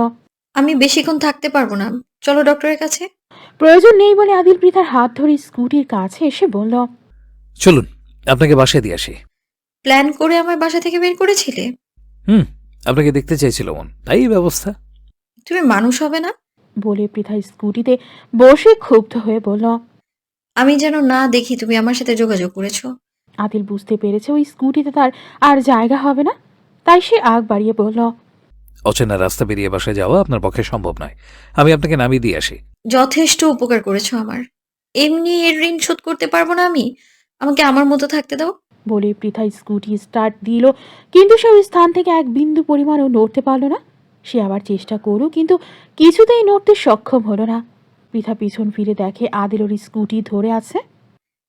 আমি বেশিক্ষণ থাকতে পারবো না, চলো ডক্টরের কাছে। প্রয়োজন নেই বলে আদিল পৃথার হাত ধরে স্কুটির কাছে এসে বলল, চলুন, আপনাকে বাসায় দিয়ে আসি। প্ল্যান করে আমার বাসা থেকে বের করেছিলে? আপনাকে দেখতে চাইছিল মন, তাই এই ব্যবস্থা। তুমি মানুষ হবে না? বলে পৃথা স্কুটিতে বসে ক্ষুব্ধ হয়ে বলল। আমি যেন না দেখি তুমি আমার সাথে যোগাযোগ করেছো। আদিল বুঝতে পেরেছে ওই স্কুটিতে তার আর জায়গা হবে না, তাই সে আগ বাড়িয়ে বলল, অচেনা রাস্তা বেরিয়ে বাসায় যাওয়া আপনার পক্ষে সম্ভব নয়। আমি আপনাকে নামিয়ে দিয়ে আসি। যথেষ্ট উপকার করেছো আমার। এমনি এর ঋণ শোধ করতে পারবো না আমি। আমাকে আমার মতো থাকতে দাও। বলে পৃথা স্কুটি স্টার্ট দিল, কিন্তু সে ওই স্থান থেকে এক বিন্দু পরিমাণও নড়তে পারল না। সে আবার চেষ্টা করল, কিন্তু কিছুতেই নড়তে সক্ষম হলো না। পৃথা পিছন ফিরে দেখে আদিল ওর স্কুটি ধরে আছে।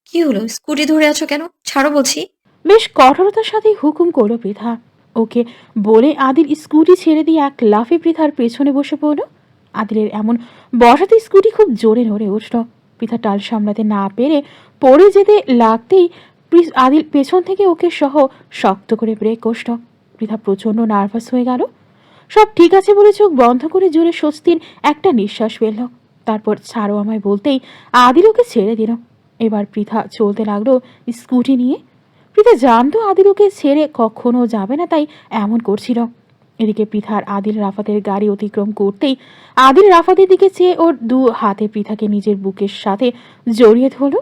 কি হলো, স্কুটি ধরে আছো কেন? ছাড়ো বলছি। বেশ কঠোরতার সাথে হুকুম করলো পৃথা। ওকে বলে আদিল স্কুটি ছেড়ে দিয়ে এক লাফে পৃথার পেছনে বসে পড়ল। আদিলের এমন বসাতে স্কুটি খুব জোরে নড়ে উঠল। পৃথা টাল সামলাতে না পেরে পড়ে যেতে লাগতেই আদিল পেছন থেকে ওকে সহ শক্ত করে ব্রেক কষল। পৃথা প্রচণ্ড নার্ভাস হয়ে গেল। সব ঠিক আছে বলে চোখ বন্ধ করে জোরে স্বস্তির একটা নিঃশ্বাস ফেলল। তারপর ছাড়ো আমায় বলতেই আদিল ওকে ছেড়ে দিল। এবার পৃথা চলতে লাগলো স্কুটি নিয়ে। পৃথা জানতো আদিল ওকে ছেড়ে কখনো যাবে না, তাই এমন করছিল। এদিকে পৃথার আদিল রাফাতের গাড়ি অতিক্রম করতেই আদিল রাফাতের দিকে চেয়ে ওর দু হাতে পৃথাকে নিজের বুকের সাথে জড়িয়ে ধরল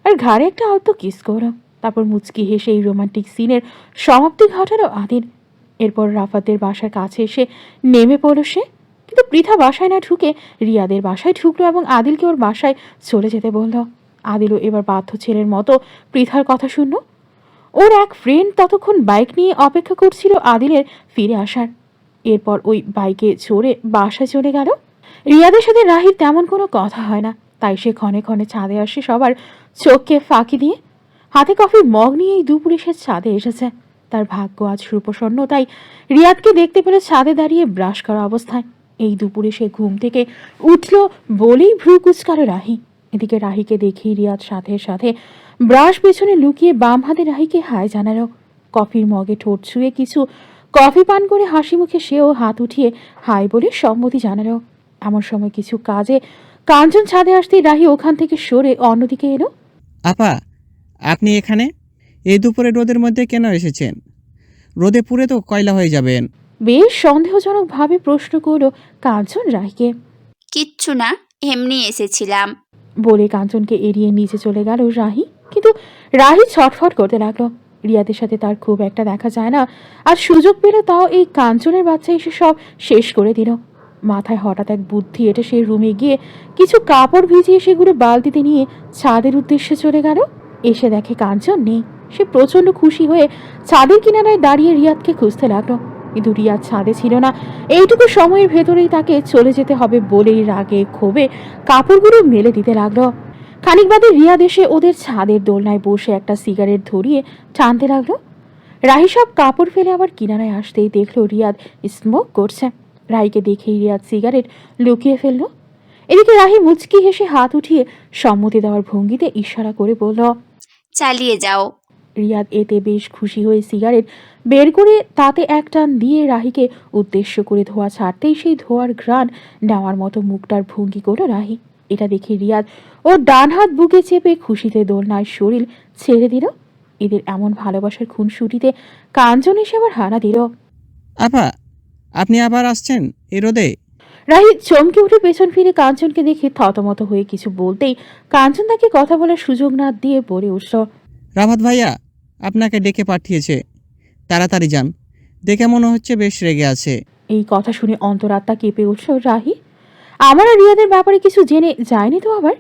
আর ঘাড়ে একটা আলতো কিস করল। তারপর মুচকি হেসে এই রোমান্টিক সিনের সমাপ্তি ঘটালো আদিল। এরপর রাফাতের বাসার কাছে এসে নেমে পড়ল সে। কিন্তু পৃথা বাসায় না ঢুকে রিয়াদের বাসায় ঢুকলো এবং আদিলকে ওর বাসায় চলে যেতে বলল। আদিলও এবার বাধ্য ছেলের মতো পৃথার কথা শুনল। ওর এক ফ্রেন্ড ততক্ষণ বাইক নিয়ে অপেক্ষা করছিল আদিলের ফিরে আসার। এরপর ওই বাইকে চড়ে বাসায় চলে গেল। রিয়াদের সাথে রাহির তেমন কোনো কথা হয় না, তাই সে ক্ষণে ক্ষণে ছাদে আসে সবার চোখকে ফাঁকি দিয়ে। হাতে কফির মগ নিয়ে এই দুপুরে সে ছাদে এসেছে। তার ভাগ্য আজ সুপ্রসন্ন, তাই রিয়াদকে দেখতে পেলে ছাদে দাঁড়িয়ে ব্রাশ করা অবস্থায়। এই দুপুরে সে ঘুম থেকে উঠল বলেই ভ্রু কুচকাল রাহি। এদিকে রাহিকে দেখেই রিয়াদ সাথে সাথে ব্রাশ পেছনে লুকিয়ে বাম হাতে রাহিকে হাই জানালো। কফির মগে ঠোঁট ছুঁয়ে কিছু কফি পান করে হাসি মুখে সেও হাত উঠিয়ে হাই বলে সম্মতি জানালো। এমন সময় কিছু কাজে কাঞ্চন ছাদে আসতেই রাহি ওখান থেকে সরে অন্যদিকে এলো। আপা, আপনি এখানে এই দুপুরে রোদের মধ্যে কেন এসেছেন? রোদে পুড়ে তো কয়লা হয়ে যাবেন। বেশ সন্দেহজনকভাবে প্রশ্ন করলো কাঞ্চন রাহিকে। কিচ্ছু না, এমনি এসেছিলাম। বলে কাঞ্চনকে এড়িয়ে নিচে চলে গেল রাহি। কিন্তু রাহি ছটফট করতে লাগলো। রিয়াদের সাথে তার খুব একটা দেখা যায় না, আর সুযোগ পেলে তাও এই কাঞ্চনের বাচ্চা এসে সব শেষ করে দিল। মাথায় হঠাৎ এক বুদ্ধি এটে সে রুমে গিয়ে কিছু কাপড় ভিজিয়ে সেগুলো বালতিতে নিয়ে ছাদের উদ্দেশ্যে চলে গেল। এসে দেখে কাঞ্চন নেই। সে প্রচণ্ড খুশি হয়ে ছাদের কিনারায় দাঁড়িয়ে রিয়াদকে খুঁজতে লাগলো, কিন্তু রিয়াদ ছাদে ছিল না। এইটুকু সময়ের ভেতরেই তাকে চলে যেতে হবে বলেই রাগে ক্ষোভে কাপড়গুলো মেলে দিতে লাগলো। খানিক বাদে রিয়াদ এসে ওদের ছাদের দোলনায় বসে একটা সিগারেট ধরিয়ে টানতে লাগলো। রাহি সব কাপড় ফেলে আবার কিনারায় আসতেই দেখলো রিয়াদ স্মোক করছে। রাহিকে দেখেই রিয়াদ সিগারেট লুকিয়ে ফেললো। এদিকে রাহি মুচকি হেসে হাত উঠিয়ে সম্মতি দেওয়ার ভঙ্গিতে ইশারা করে বলল, চালিয়ে যাও। রিয়াদ এতে বেশ খুশি হয়ে সিগারেট বের করে তাতে এক টান দিয়ে রাহিকে উদ্দেশ্য করে ধোঁয়া ছাড়তেই সেই ধোঁয়ার ঘ্রাণ নেওয়ার মতো মুখটার ভঙ্গি করল রাহি। এটা দেখে রিয়াদ ওর ডান হাত বুকে চেপে খুশিতে দোলনায় শরীর ছেড়ে দিল। এদের এমন ভালোবাসার খুনসুটিতে কাঞ্চন এসে আবার হানা দিল। আপা, আপনি আবার আসছেন এই রোদে? রাহি চমকে উঠে পেছন ফিরে কাঞ্চনকে দেখে থতমত হয়ে কিছু বলতেই কাঞ্চন তাকে কথা বলার সুযোগ না দিয়ে বলে উঠল, রাভাত ভাইয়া আপনাকে ডেকে পাঠিয়েছে, তাড়াতাড়ি যান, দেখে মনে হচ্ছে বেশ রেগে আছে। এই কথা শুনে অন্তরাত্মা কেঁপে উঠল রাহি। আমার আর রিয়াদের ব্যাপারে কিছু জেনে যায়নি তো আবার?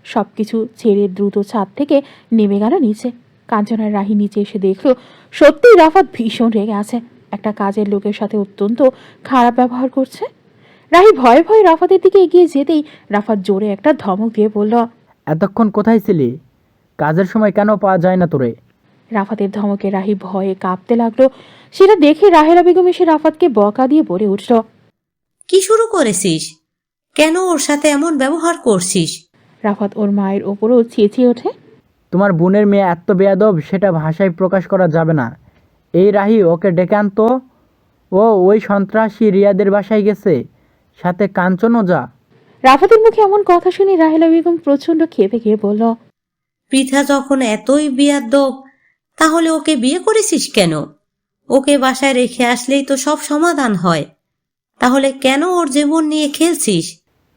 সবকিছু ছেড়ে দ্রুত ছাদ থেকে নেমে গেল নিচে। কাঞ্চন আর রাহি নিচে এসে দেখলো সত্যিই রাফাত ভীষণ রেগে আছে, একটা কাজের লোকের সাথে অত্যন্ত খারাপ ব্যবহার করছে। রাহি ভয়ে ভয়ে রাফাতের দিকে এগিয়ে যেতেই রাফাত জোরে একটা ধমক দিয়ে বলল, এতক্ষণ কোথায় ছিলি? কাজের সময় কেন পাওয়া যায় না তোরে? রাফাতের ধমকে রাহি ভয়ে কাঁপতে লাগলো। সেটা দেখে রাহেলা বেগম এসে রাফাতকে বকা দিয়ে বলে উঠল, কি শুরু করেছিস? কেন ওর সাথে এমন ব্যবহার করছিস? রাফাত ওর মায়ের ওপরও চেঁচিয়ে ওঠে, তোমার বোনের মেয়ে এত বেয়াদব সেটা ভাষায় প্রকাশ করা যাবে না। এই রাহি, ওকে ডেকে আনতো। ও ওই সন্ত্রাসী রিয়াদের বাসায় গেছে, সাথে কাঞ্চনও যা। রাফাতের মুখে এমন কথা শুনে রাহেলা বেগম প্রচন্ড ক্ষেপে গিয়ে বলল, পৃথা যখন এতই বেয়াদব, তাহলে ওকে বিয়ে করেছিস কেন? ওকে বাসায় রেখে আসলেই তো সব সমাধান হয়, তাহলে কেন ওর জীবন নিয়ে খেলছিস?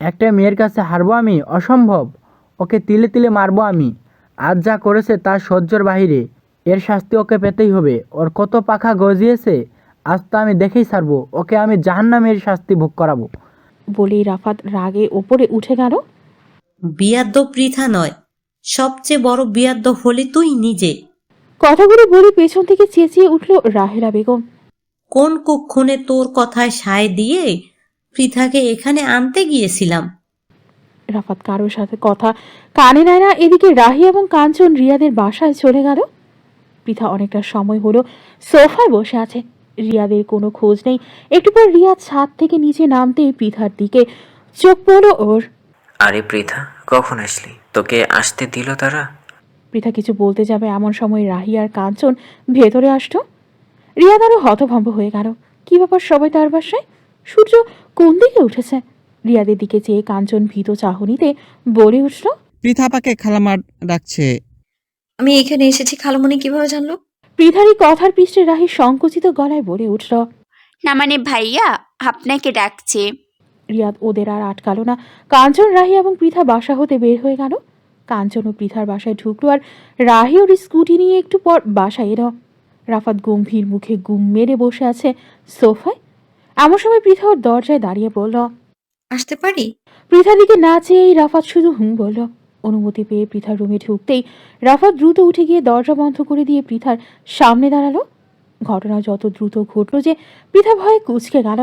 একটা মেয়ের কাছে হারবো আমি? অসম্ভব। ওকে তিলে তিলে মারবো আমি। আজ যা করেছে তার সহ্যর বাহিরে। এর শাস্তি ওকে পেতেই হবে। ওর কত পাখা গজিয়েছে, আজ তো আমি দেখেই ছাড়বো। ওকে আমি জাহান্নামের শাস্তি ভোগ করাবো। বলেই রাফাত রাগে ওপরে উঠে গেল। বিয়াদ্দব পৃথা নয়, সবচেয়ে বড় বিয়াদ্দব হলি তুই নিজে। কথাগুলো বলে পেছন থেকে চেঁচিয়ে উঠল রাহেলা বেগম, কোন কুক্ষণে তোর কথায় সায় দিয়ে পৃথাকে এখানে আনতে গিয়েছিলাম? রাফাত কারোর সাথে কথা কানে নেয় না। এদিকে রাহি এবং কাঞ্চন রিয়াদের বাসায় চলে গেল। পৃথা অনেকটা সময় হলো সোফায় বসে আছে, রিয়াদের কোনো খোঁজ নেই। একটু পর রিয়াদ ছাদ থেকে নিচে নামতেই পৃথার দিকে চোখ পড়ল ওর। আরে পৃথা, কখন আসলি? তোকে আসতে দিল তারা? পৃথা কিছু বলতে যাবে এমন সময় রাহি আর কাঞ্চন ভেতরে আসলো। রিয়াদ আরো হতভম্ব হয়ে গেল। কি ব্যাপার, সবাই তার বাসায়? সূর্য কোন দিকে উঠেছে? রিয়াদের দিকে চেয়ে কাঞ্চন ভীত চাহনিতে বলে উঠল, পৃথা আপাকে খালামার ডাকছে। আমি এখানে এসেছি, খালামণি কিভাবে জানলো? পৃথারই কথার পৃষ্ঠে রাহি সংকুচিত গলায় বলে উঠল, না মানে ভাইয়া আপনাকে ডাকছে। রিয়াদ ওদের আর আটকালো না। কাঞ্চন, রাহি এবং পৃথা বাসা হতে বের হয়ে গেল। কাঞ্চন ও পৃথার বাসায় ঢুকলো আর রাহি ওর স্কুটি নিয়ে একটু পর বাসায় এলো। রাফাত গম্ভীর মুখে গুম মেরে বসে আছে সোফায়। এমন সময় পৃথা ওর দরজায় দাঁড়িয়ে বলল, আসতে পারি? পৃথার দিকে না চেয়েই রাফাত শুধু হুম বলল। অনুমতি পেয়ে পৃথার রুমে ঢুকতেই রাফাত দ্রুত উঠে গিয়ে দরজা বন্ধ করে দিয়ে পৃথার সামনে দাঁড়ালো। ঘটনা যত দ্রুত ঘটল যে পৃথা ভয়ে কুঁচকে গেল।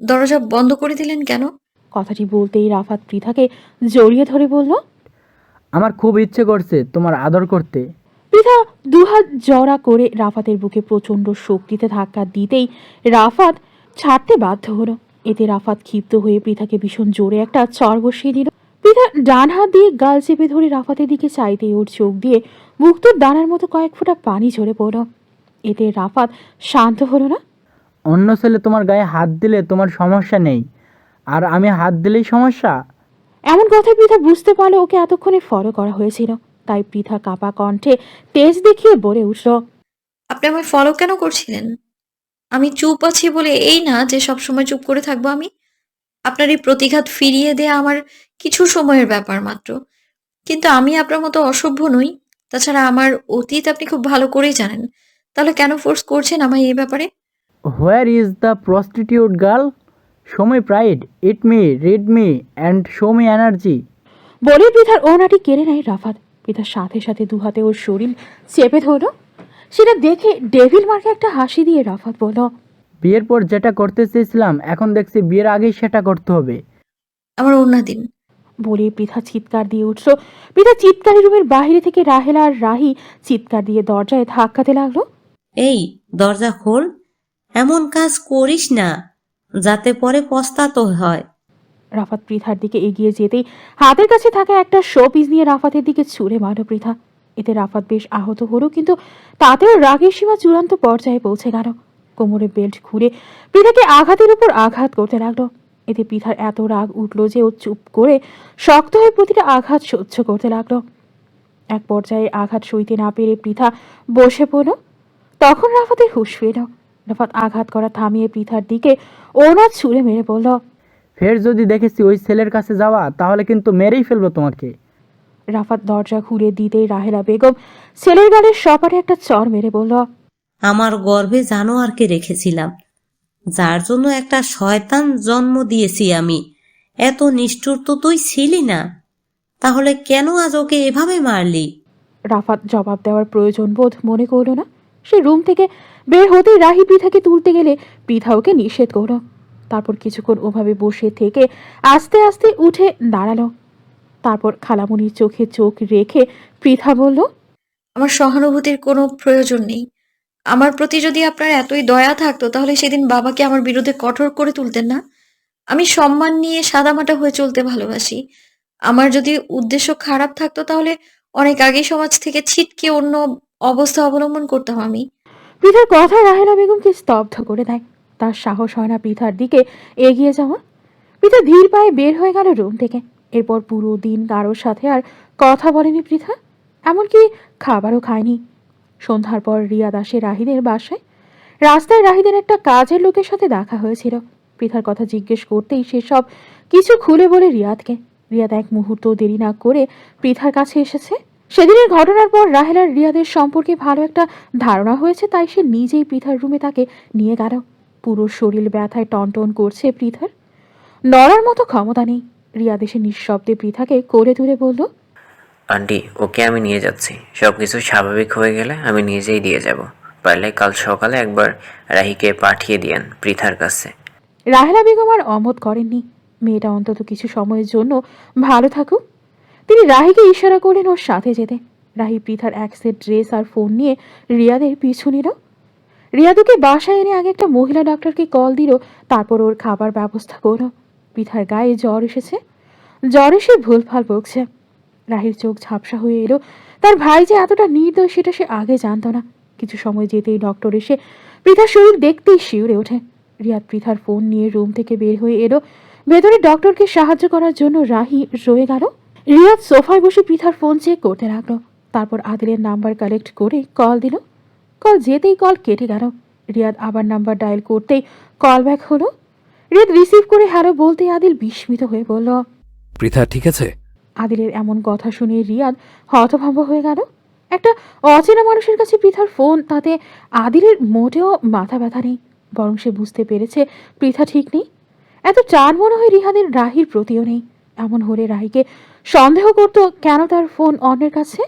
দরজা বন্ধ করে দিলেন কেন? কথাটি বলতেই রাফাত পৃথাকে জড়িয়ে ধরে বলল, আমার খুব ইচ্ছে করছে তোমার আদর করতে। পৃথা দুহাত জড়া করে রাফাতের বুকে প্রচণ্ড শক্তিতে ধাক্কা দিতেই রাফাত ছাড়তে বাধ্য হলো। এতে রাফাত ক্ষিপ্ত হয়ে পৃথাকে ভীষণ জোরে একটা চড় বসিয়ে দিল। পৃথা ডান হাত দিয়ে গাল চেপে ধরে রাফাতের দিকে চাইতেই ওর চোখ দিয়ে মুক্তোর দানার মতো কয়েক ফোঁটা পানি ঝরে পড়ল। এতে রাফাত শান্ত হলো না। অন্য ছেলে তোমার গায়ে হাত দিলে তোমার সমস্যা নেই, আর আমি হাত দিলেই সমস্যা? এমন কথায় পৃথা বুঝতে পারলো ওকে এতক্ষণে ফলো করা হয়েছিল। তাই পৃথা কাপা কণ্ঠে তেজ দেখিয়ে বলে উঠল, আপনি আমায় ফলো কেন করছিলেন? আমি চুপ আছি বলে এই না যে সবসময় চুপ করে থাকবো আমি। আপনার এই প্রতিঘাত ফিরিয়ে দেয়া আমার কিছু সময়ের ব্যাপার মাত্র, কিন্তু আমি আপনার মতো অসভ্য নই। তাছাড়া আমার অতীত আপনি খুব ভালো করেই জানেন। তাহলে কেন ফোর্স করছেন আমায় এই ব্যাপারে? Where is the prostitute girl? Show me pride, it me, read me and show me energy. বলে পৃথার ওনাটি কেড়ে নেয় রাফাত। পৃথার সাথে সাথে দুহাতে ওর শরীর চেপে ধরল। সেটা দেখে ডেভিল মার্কে একটা হাসি দিয়ে রাফাত বলল, বিয়ের পর যেটা করতে চেয়েছিলাম এখন দেখছি বিয়ের আগেই সেটা করতে হবে। আমার ওড়না দিন। বলে পৃথা চিৎকার দিয়ে উঠল। পৃথা চিৎকারি রুমের বাইরে থেকে রাহেলা আর রাহি চিৎকার দিয়ে দরজায় ধাক্কাতে লাগলো। এই দরজা খোল, এমন কাজ করিস না যাতে পরে পস্তাতে হয়। রাফাত পৃথার দিকে এগিয়ে যেতেই হাতের কাছে থাকা একটা শো পিস নিয়ে রাফাতের দিকে ছুঁড়ে মারল পৃথা। এতে রাফাত বেশ আহত হলো, কিন্তু তাতেও রাগের সীমা চূড়ান্ত পর্যায়ে পৌঁছে গেল। কোমরে বেল্ট খুলে পৃথাকে আঘাতের উপর আঘাত করতে লাগলো। এতে পৃথার এত রাগ উঠল যে ও চুপ করে শক্ত হয়ে প্রতিটা আঘাত সহ্য করতে লাগলো। এক পর্যায়ে আঘাত সইতে না পেরে পৃথা বসে পড়ল। তখন রাফাতের হুঁশ ফিরল। রাফাত আঘাত করা থামিয়ে পৃথার দিকে ওনা ছুঁড়ে মেরে বলল, ফের যদি দেখেছি ওই ছেলের কাছে যাওয়া তাহলে কিন্তু মেরেই ফেলবো তোমাকে। রাফাত দরজা খুলে দিতেই রাহেলা বেগম ছেলের গালের সপাটে একটা চর মেরে বলল, আমার গর্ভে জানোয়ারকে রেখেছিলাম, যার জন্য একটা শয়তান জন্ম দিয়েছি আমি। এত নিষ্ঠুর তো তুই ছিলি না, তাহলে কেন আজ ওকে এভাবে মারলি? রাফাত জবাব দেওয়ার প্রয়োজন বোধ মনে করল না। সে রুম থেকে বের হতেই রাহি পৃথাকে তুলতে গেলে পৃথা ওকে নিষেধ করল। তারপর কিছুক্ষণ ওভাবে বসে থেকে আস্তে আস্তে উঠে দাঁড়ালো। তারপর খালামণির চোখে চোখ রেখে পৃথা বলল, আমার সহানুভূতির কোনো প্রয়োজন নেই। আমার প্রতি যদি আপনার এতই দয়া থাকতো তাহলে সেদিন বাবাকে আমার বিরুদ্ধে কঠোর করে তুলতেন না। আমি সম্মান নিয়ে সাদামাটা হয়ে চলতে ভালোবাসি। আমার যদি উদ্দেশ্য খারাপ থাকতো তাহলে অনেক আগেই সমাজ থেকে ছিটকে অন্য অবস্থা অবলম্বন করতাম আমি। পৃথার কথা রাহেলা বেগমকে স্তব্ধ করে দেয়। তার সাহস হয় না পৃথার দিকে এগিয়ে যাওয়া। পৃথা ধীর পায়ে বের হয়ে গেল রুম থেকে। এরপর পুরো দিন কারোর সাথে আর কথা বলেনি পৃথা, এমনকি খাবারও খায়নি। সন্ধ্যার পর রিয়াদ আসে রাহিদের বাসায়। রাস্তায় রাহিদের একটা কাজের লোকের সাথে দেখা হয়েছিল। পৃথার কথা জিজ্ঞেস করতেই সে সব কিছু খুলে বলে রিয়াদকে। রিয়াদ এক মুহূর্ত দেরি না করে পৃথার কাছে এসেছে। সেদিনের ঘটনার পর রাহেলার রিয়াদের সম্পর্কে ভালো একটা ধারণা হয়েছে, তাই সে নিজেই পৃথার রুমে তাকে নিয়ে গেল। পুরো শরীর ব্যথায় টনটন করছে পৃথার, নড়ার মতো ক্ষমতা নেই। রিয়াদ এসে নিঃশব্দে পৃথাকে কোলে তুলে বলল, আন্টি, ওকে আমি নিয়ে যাচ্ছি। সব কিছু স্বাভাবিক হয়ে গেলে আমি নিজেই দিয়ে যাব। পারলে কাল সকালে একবার রাহিকে পাঠিয়ে দিয়েন পৃথার কাছে। রাহেলা বেগম আর অমত করেননি। মেয়েটা অন্তত কিছু সময়ের জন্য ভালো থাকুক। তিনি রাহিকে ইশারা করলেন ওর সাথে যেতে। রাহি পৃথার এক সেট ড্রেস আর ফোন নিয়ে রিয়াদের পিছু নিল। রিয়াদুকে বাসায় এনে আগে একটা মহিলা ডাক্তারকে কল দিল, তারপর ওর খাবার ব্যবস্থা করলো। পৃথার গায়ে জ্বর এসেছে। জ্বর এসে ভুলভাল বকছে। রাহির চোখ ঝাপসা হয়ে এলো। তার ভাই যে এতটা নির্দয় সেটা সে আগে জানতো না। কিছু সময় যেতেই ডক্টর এসে পৃথার শরীর দেখতেই শিউরে ওঠে। রিয়াদ পৃথার ফোন নিয়ে রুম থেকে বের হয়ে এলো। ভেতরে ডক্টরকে সাহায্য করার জন্য রাহি রয়ে গেল। রিয়াদ সোফায় বসে পৃথার ফোন চেক করতে লাগলো। তারপর আদিলের নাম্বার কালেক্ট করে কল দিল। কল যেতেই কল কেটে গেল। রিয়াদ আবার নাম্বার ডায়াল করতেই কল ব্যাক হলো। রিয়াদ রিসিভ করে হ্যালো বলতে আদিল বিস্মিত হয়ে বলল, পৃথা ঠিক আছে? আদিলের এমন কথা শুনে রিয়াদ হতভম্ব হয়ে গেল। একটা অচেনা মানুষের কাছে পৃথার ফোন, তাতে আদিলের মোটেও মাথা ব্যথা নেই, বরং সে বুঝতে পেরেছে পৃথা ঠিক নেই। এত চার মনে হয় রিহাদের রাহির প্রতিও নেই। এমন হলে রাহিকে সন্দেহ করত কেন তার ফোন অন্যের কাছে।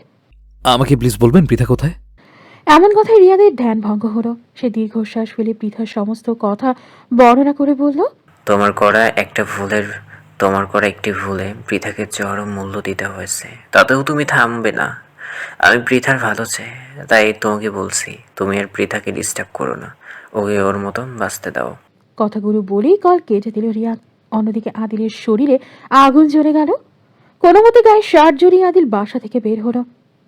আমাকে প্লিজ বলবেন পৃথা কোথায়? এমন কথায় রিয়াদের ধ্যান ভঙ্গ হলো। সে দীর্ঘশ্বাস ফেলে পৃথার সমস্ত কথা বর্ণনা করে বলল, তোমার করা একটি ভুলে পৃথাকে চরম মূল্য দিতে হয়েছে। তাতেও তুমি থামবে না। আমি পৃথার ভালো চাই, তাই তোমাকে বলছি, তুমি আর পৃথাকে ডিস্টার্ব করো না। ওকে ওর মতন বাঁচতে দাও। কথাগুলো বলেই কল কেটে দিল রিয়াদ। অন্যদিকে আদিলের শরীরে আগুন জ্বলে গেল। কোনো মতে গায়ে শার্ট জড়িয়ে আদিল বাসা থেকে বের হলো।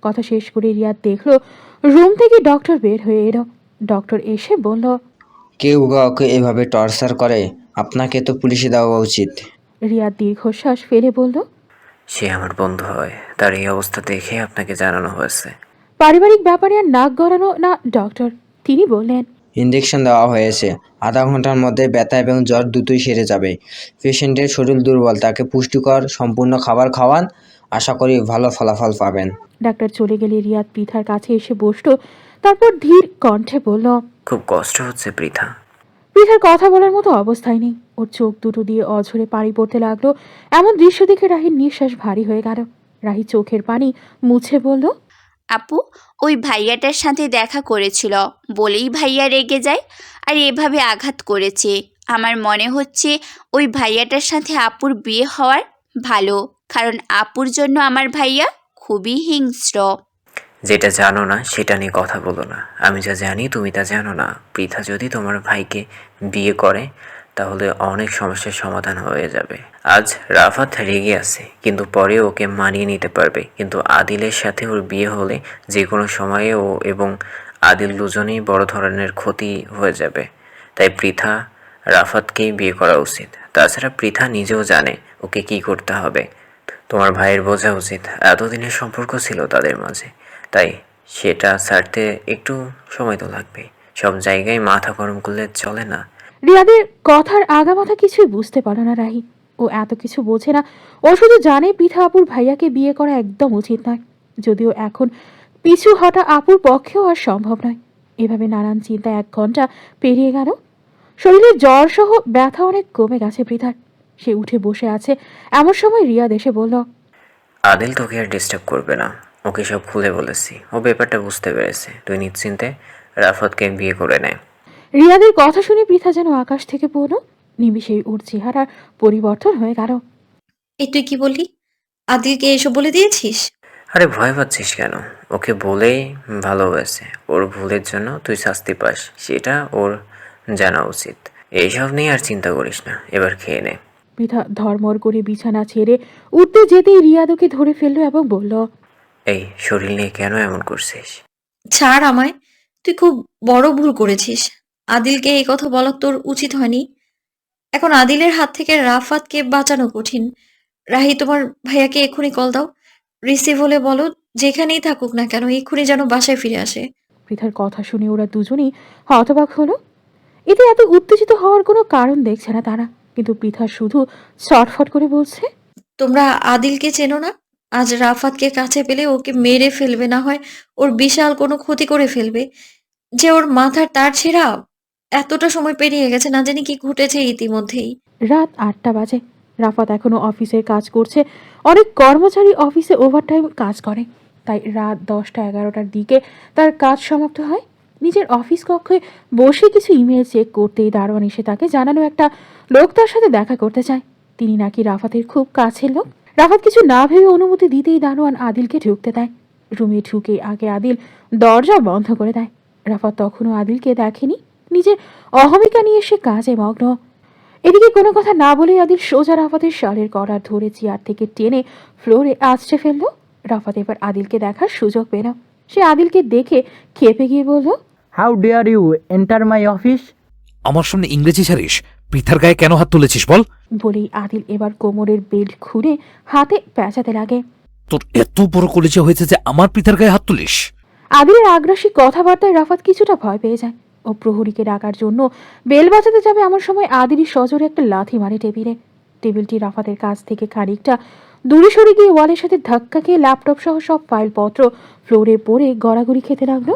কথা শেষ করে রিয়াদ দেখলো রুম থেকে ডক্টর বের হয়ে এলো। ডক্টর এসে বলল, কেউ কাউকে এভাবে টর্চার করে, আপনাকে তো পুলিশে দেওয়া উচিত। রিয়াদ দীর্ঘশ্বাস ফেলে বলল, সে আমার বন্ধু হয়, তার এই অবস্থা দেখে আপনাকে জানানো হয়েছে। পারিবারিক ব্যাপারে আর নাক গলানো না ডক্টর। তিনি বললেন, ইঞ্জেকশন দেওয়া হয়েছে, আধা ঘন্টার মধ্যে ব্যথা এবং জ্বর দুটোই সেরে যাবে। পেশেন্টের শরীর দুর্বল, তাকে পুষ্টিকর সম্পূর্ণ খাবার খাওয়ান, আশা করি ভালো ফলাফল পাবেন। ডাক্তার চলে গেলে রিয়াদ পৃথার কাছে এসে বসলো। তারপর ধীর কণ্ঠে বলল, খুব কষ্ট হচ্ছে পৃথা। পৃথার কথা বলার মতো অবস্থায় নেই। ওর চোখ দুটো দিয়ে অঝরে পানি পড়তে লাগলো। এমন দৃশ্য দেখে রাহির নিঃশ্বাস ভারী হয়ে গেল। রাহি চোখের পানি মুছে বলল, আপু, ওই ভাইয়াটার সাথে দেখা করেছিল বলেই ভাইয়া রেগে যায় আর এভাবে আঘাত করেছে। আমার মনে হচ্ছে ওই ভাইয়াটার সাথে আপুর বিয়ে হওয়ার ভালো, কারণ আপুর জন্য আমার ভাইয়া খুবই হিংস্র। যেটা জানো না সেটা নিয়ে কথা বলো না। আমি যা জানি তুমি তা জানো না। পৃথা যদি তোমার ভাইকে বিয়ে করে তাহলে অনেক সমস্যার সমাধান হয়ে যাবে। আজ রাফাত রেগে আছে, কিন্তু পরে ওকে মানিয়ে নিতে পারবে। কিন্তু আদিলের সাথে ওর বিয়ে হলে যে কোনো সময়ে ও এবং আদিল দুজনেই বড় ধরনের ক্ষতি হয়ে যাবে। তাই পৃথা রাফাতকেই বিয়ে করা উচিত। তাছাড়া পৃথা নিজেও জানে ওকে কি করতে হবে। তোমার ভাইয়ের বোঝা উচিত এতদিনের সম্পর্ক ছিল তাদের মাঝে, তাই সেটা ছাড়তে একটু সময় তো লাগবেই। সব জায়গায় মাথা গরম করলে চলে না। রিয়াদের কথার আগামাথা কিছুই বুঝতে পারে না রাহি। ও এত কিছু বোঝে না। ও শুধু জানে পৃথা আপুর ভাইয়াকে বিয়ে করা একদম উচিত নয়। যদিও এখন পিছু হটা আপুর পক্ষেও আর সম্ভব নয়। এভাবে নানান চিন্তায় 1 ঘন্টা পেরিয়ে গেল। শরীরে জ্বর সহ ব্যথা অনেক কমে গেছে পৃথার। সে উঠে বসে আছে। এমন সময় রিয়াদ এসে বলল, আদিল তোকে আর ডিস্টার্ব করবে না, ওকে সব খুলে বলেছি। ও ব্যাপারটা বুঝতে পেরেছে। তুই নিশ্চিন্তে রাফাতকে বিয়ে করে নে। রিয়াদের কথা শুনে পৃথা যেন আকাশ থেকে পড়ল। নিমিষেই ওর চেহারার পরিবর্তন হয়ে গেল। এই তুই কি বললি? আদিলকে এসব বলে দিয়েছিস? আরে ভয় পাচ্ছিস কেন? ওকে বলেই ভালো হয়েছে। ওর ভুলের জন্য তুই শাস্তি পাস, সেটা ওর জানা উচিত। এইসব নিয়ে আর চিন্তা করিস না, এবার খেয়ে নে। পৃথা ধর্মর করে বিছানা ছেড়ে উঠতে যেতেই রিয়াদ ওকে ধরে ফেলল এবং বলল, এই শরীর নিয়ে কেন এমন করছিস? ছাড় আমায়। তুই খুব বড় ভুল করেছিস। আদিলকে এই কথা বলা তোর উচিত হয়নি। এখন আদিলের হাত থেকে রাফাতকে বাঁচানো কঠিন। রাহি, তোমার ভাইয়াকে এক্ষুনি কল দাও। রিসিভ হলে বলো যেখানেই থাকুক না কেন এক্ষুনি যেন বাসায় ফিরে আসে। পৃথার কথা শুনে ওরা দুজনেই হতবাক হলো। এতে এত উত্তেজিত হওয়ার কোনো কারণ দেখছে না তারা। কিন্তু পৃথা শুধু ছটফট করে বলছে, তোমরা আদিলকে চেনো না? আজ রাফাতকে কাছে পেলে ওকে মেরে ফেলবে, না হয় ওর বিশাল কোনো ক্ষতি করে ফেলবে। যে ওর মাথার তার ছেঁড়া। এতটা সময় পেরিয়ে গেছে, না জানি কি ঘটেছে ইতিমধ্যেই। রাত 8টা বাজে। রাফাত এখনো অফিসের কাজ করছে। অনেক কর্মচারী অফিসে ওভারটাইম কাজ করে, তাই রাত 10টা-11টার দিকে তার কাজ সমাপ্ত হয়। নিজের অফিস কক্ষে বসে কিছু ইমেল চেক করতেই দারোয়ান এসে তাকে জানালো একটা লোক তার সাথে দেখা করতে চায়। তিনি নাকি রাফাতের খুব কাছের লোক। রাফাত কিছু না ভেবে অনুমতি দিতেই দারোয়ান আদিলকে ঢুকতে দেয়। রুমে ঢুকে আগে আদিল দরজা বন্ধ করে দেয়। রাফাত তখনও আদিলকে দেখেনি। নিজের অহমিকা নিয়ে সে কাজে মগ্ন। এদিকে কোনো কথা না বলে আদিল সোজা রাফাতের শালের কলার ধরে চেয়ার থেকে টেনে ফ্লোরে আছড়ে ফেলল। রাফাত এবার আদিলকে দেখার সুযোগ পেল। সে আদিলকে দেখে খেপে গিয়ে বলল, how dare you enter my office? আমার সামনে ইংরেজি ছাড়িস? পৃথার গায়ে কেন হাত তুলেছিস বল? বলেই আদিল এবার কোমরের বেল্ট খুলে হাতে পেঁচাতে লাগে। তোর এত বড় কলেজে হয়েছে যে আমার পৃথার গায়ে হাত তুলিস? আদিলের আগ্রাসী কথাবার্তায় রাফাত কিছুটা ভয় পেয়ে যায়। ও প্রহরীকে ডাকার জন্য বেল বাজাতে যাবে এমন সময় আদিলই সজোরে একটা লাথি মারে টেবিলে। টেবিলটি রাফাতের কাছ থেকে খানিকটা দূরে সরে গিয়ে ওয়ালের সাথে ধাক্কা খেয়ে ল্যাপটপ সহ সব ফাইলপত্র ফ্লোরে পড়ে গড়াগড়ি খেতে লাগলো।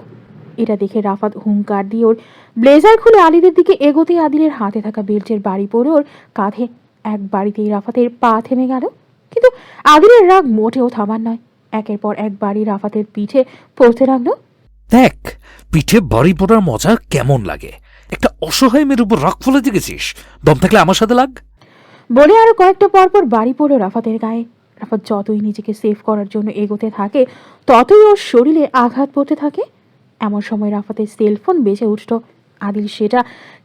এটা দেখে রাফাত হুঙ্কার দিয়ে ওর ব্লেজার খুলে আদিলের দিকে এগোতে আদিলের হাতে থাকা বেল্টের বাড়ি পড়ে ওর কাঁধে। এক বাড়িতেই রাফাতের পা থেমে গেল। কিন্তু আদিলের রাগ মোটেও থামার নয়। একের পর এক বাড়ি রাফাতের পিঠে পড়তে লাগলো। দেখ, পিঠে বাড়ি পড়ার মজা কেমন লাগে। একটা অসহায় মেয়ের উপর রাগ ফেলে দেখেছিস? দম থাকলে আমার সাথে লাগ। বলে আরো কয়েকটা পরপর বাড়ি পড়ল রাফাতের গায়ে। রাফাত যতই নিজেকে সেভ করার জন্য এগোতে থাকে ততই ওর শরীরে আঘাত পড়তে থাকে। এমন সময় রাফাতের সেলফোন বেজে উঠল। আদিল সেটা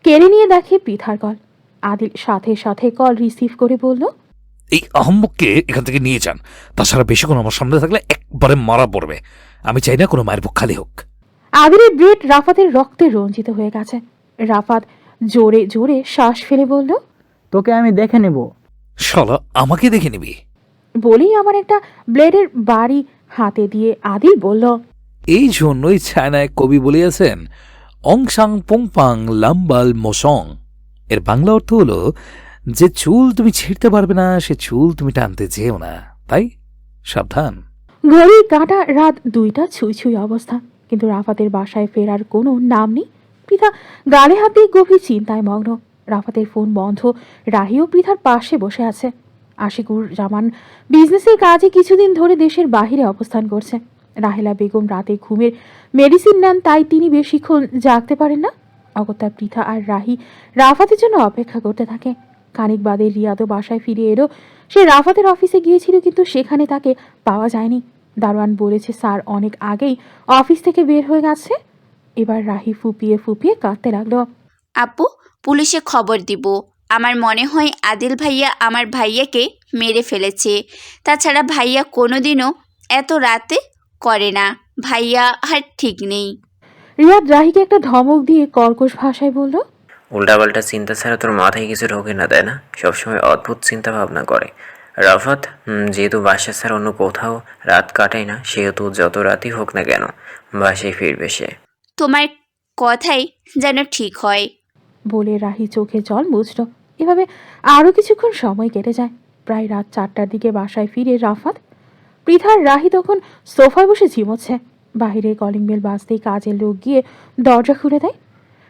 কেড়ে নিয়ে দেখে পৃথার কল। আদিল সাথে সাথে কল রিসিভ করে বলল, এই আহম্মককে এখান থেকে নিয়ে যান। তাছাড়া বেশিক্ষণ আমার সামনে থাকলে একবারে মারা পড়বে। আমি চাই না কোনো মায়ের বুক খালি হোক। আদিলের ব্রেড রাফাতের রক্তে রঞ্জিত হয়ে গেছে। রাফাত জোরে জোরে শ্বাস ফেলে বলল, তোকে আমি দেখে নেব। শালা আমাকে দেখে নিবি? বলেই আমার একটা ব্লেডের বাড়ি হাতে দিয়ে আদিল বলল, এই জন্যই চায়নায় কবি বলিয়াছেন, অং সাং পং পাং লাম্বাল মোসং। এর বাংলা অর্থ হলো, যে চুল তুমি ছিঁড়তে পারবে না সে চুল তুমি টানতে যেও না, তাই সাবধান। ঘড়ির কাঁটা রাত 2টা ছুঁই ছুঁই অবস্থা। কিন্তু রাফাতের বাসায় ফেরার কোনো নাম নেই। পৃথা গালে হাত দিয়ে গভীর চিন্তায় মগ্ন। রাফাতের ফোন বন্ধ। রাহিও পৃথার পাশে বসে আছে। আশিকুর জামান বিজনেসের কাজে কিছুদিন ধরে দেশের বাহিরে অবস্থান করছে। রাহেলা বেগম রাতে ঘুমের মেডিসিন নেন, তাই তিনি বেশিক্ষণ জাগতে পারেন না। অগত্যা পৃথা আর রাহি রাফাতের জন্য অপেক্ষা করতে থাকে। খানিক বাদে রিয়াদও বাসায় ফিরে এলো। সে রাফাতের অফিসে গিয়েছিল, কিন্তু সেখানে তাকে পাওয়া যায়নি। দারোয়ান বলেছে স্যার অনেক আগেই অফিস থেকে বের হয়ে গেছে। এবার রাহি ফুপিয়ে ফুপিয়ে কাঁদতে লাগলো। আপু, পুলিশে খবর দিব। আমার মনে হয় আদিল ভাইয়া আমার ভাইয়াকে মেরে ফেলেছে। তাছাড়া ভাইয়া কোনোদিনও এত রাতে করে না। ভাইয়া আর ঠিক নেই। রিয়াদ রাহিকে একটা ধমক দিয়ে কর্কশ ভাষায় বলল, উল্টাপাল্টা চিন্তা ছাড়া তোর মাথায় কিছু ঢোকে না, তাই না? সবসময় অদ্ভুত চিন্তা ভাবনা করে। রাফাত যেহেতু বাসা ছাড়া অন্য কোথাও রাত কাটায় না, সেহেতু যত রাতই হোক না কেন বাসায় ফিরবে সে। তোমার কথাই যেন ঠিক হয়। বলে রাহি চোখে জল মুছল। এভাবে আরও কিছুক্ষণ সময় কেটে যায়। প্রায় রাত 4টার দিকে বাসায় ফিরে রাফাত। পৃথার রাহি তখন সোফায় বসে ঝিমোচ্ছে। বাহিরে কলিং বেল বাজতেই কাজের লোক গিয়ে দরজা খুলে দেয়।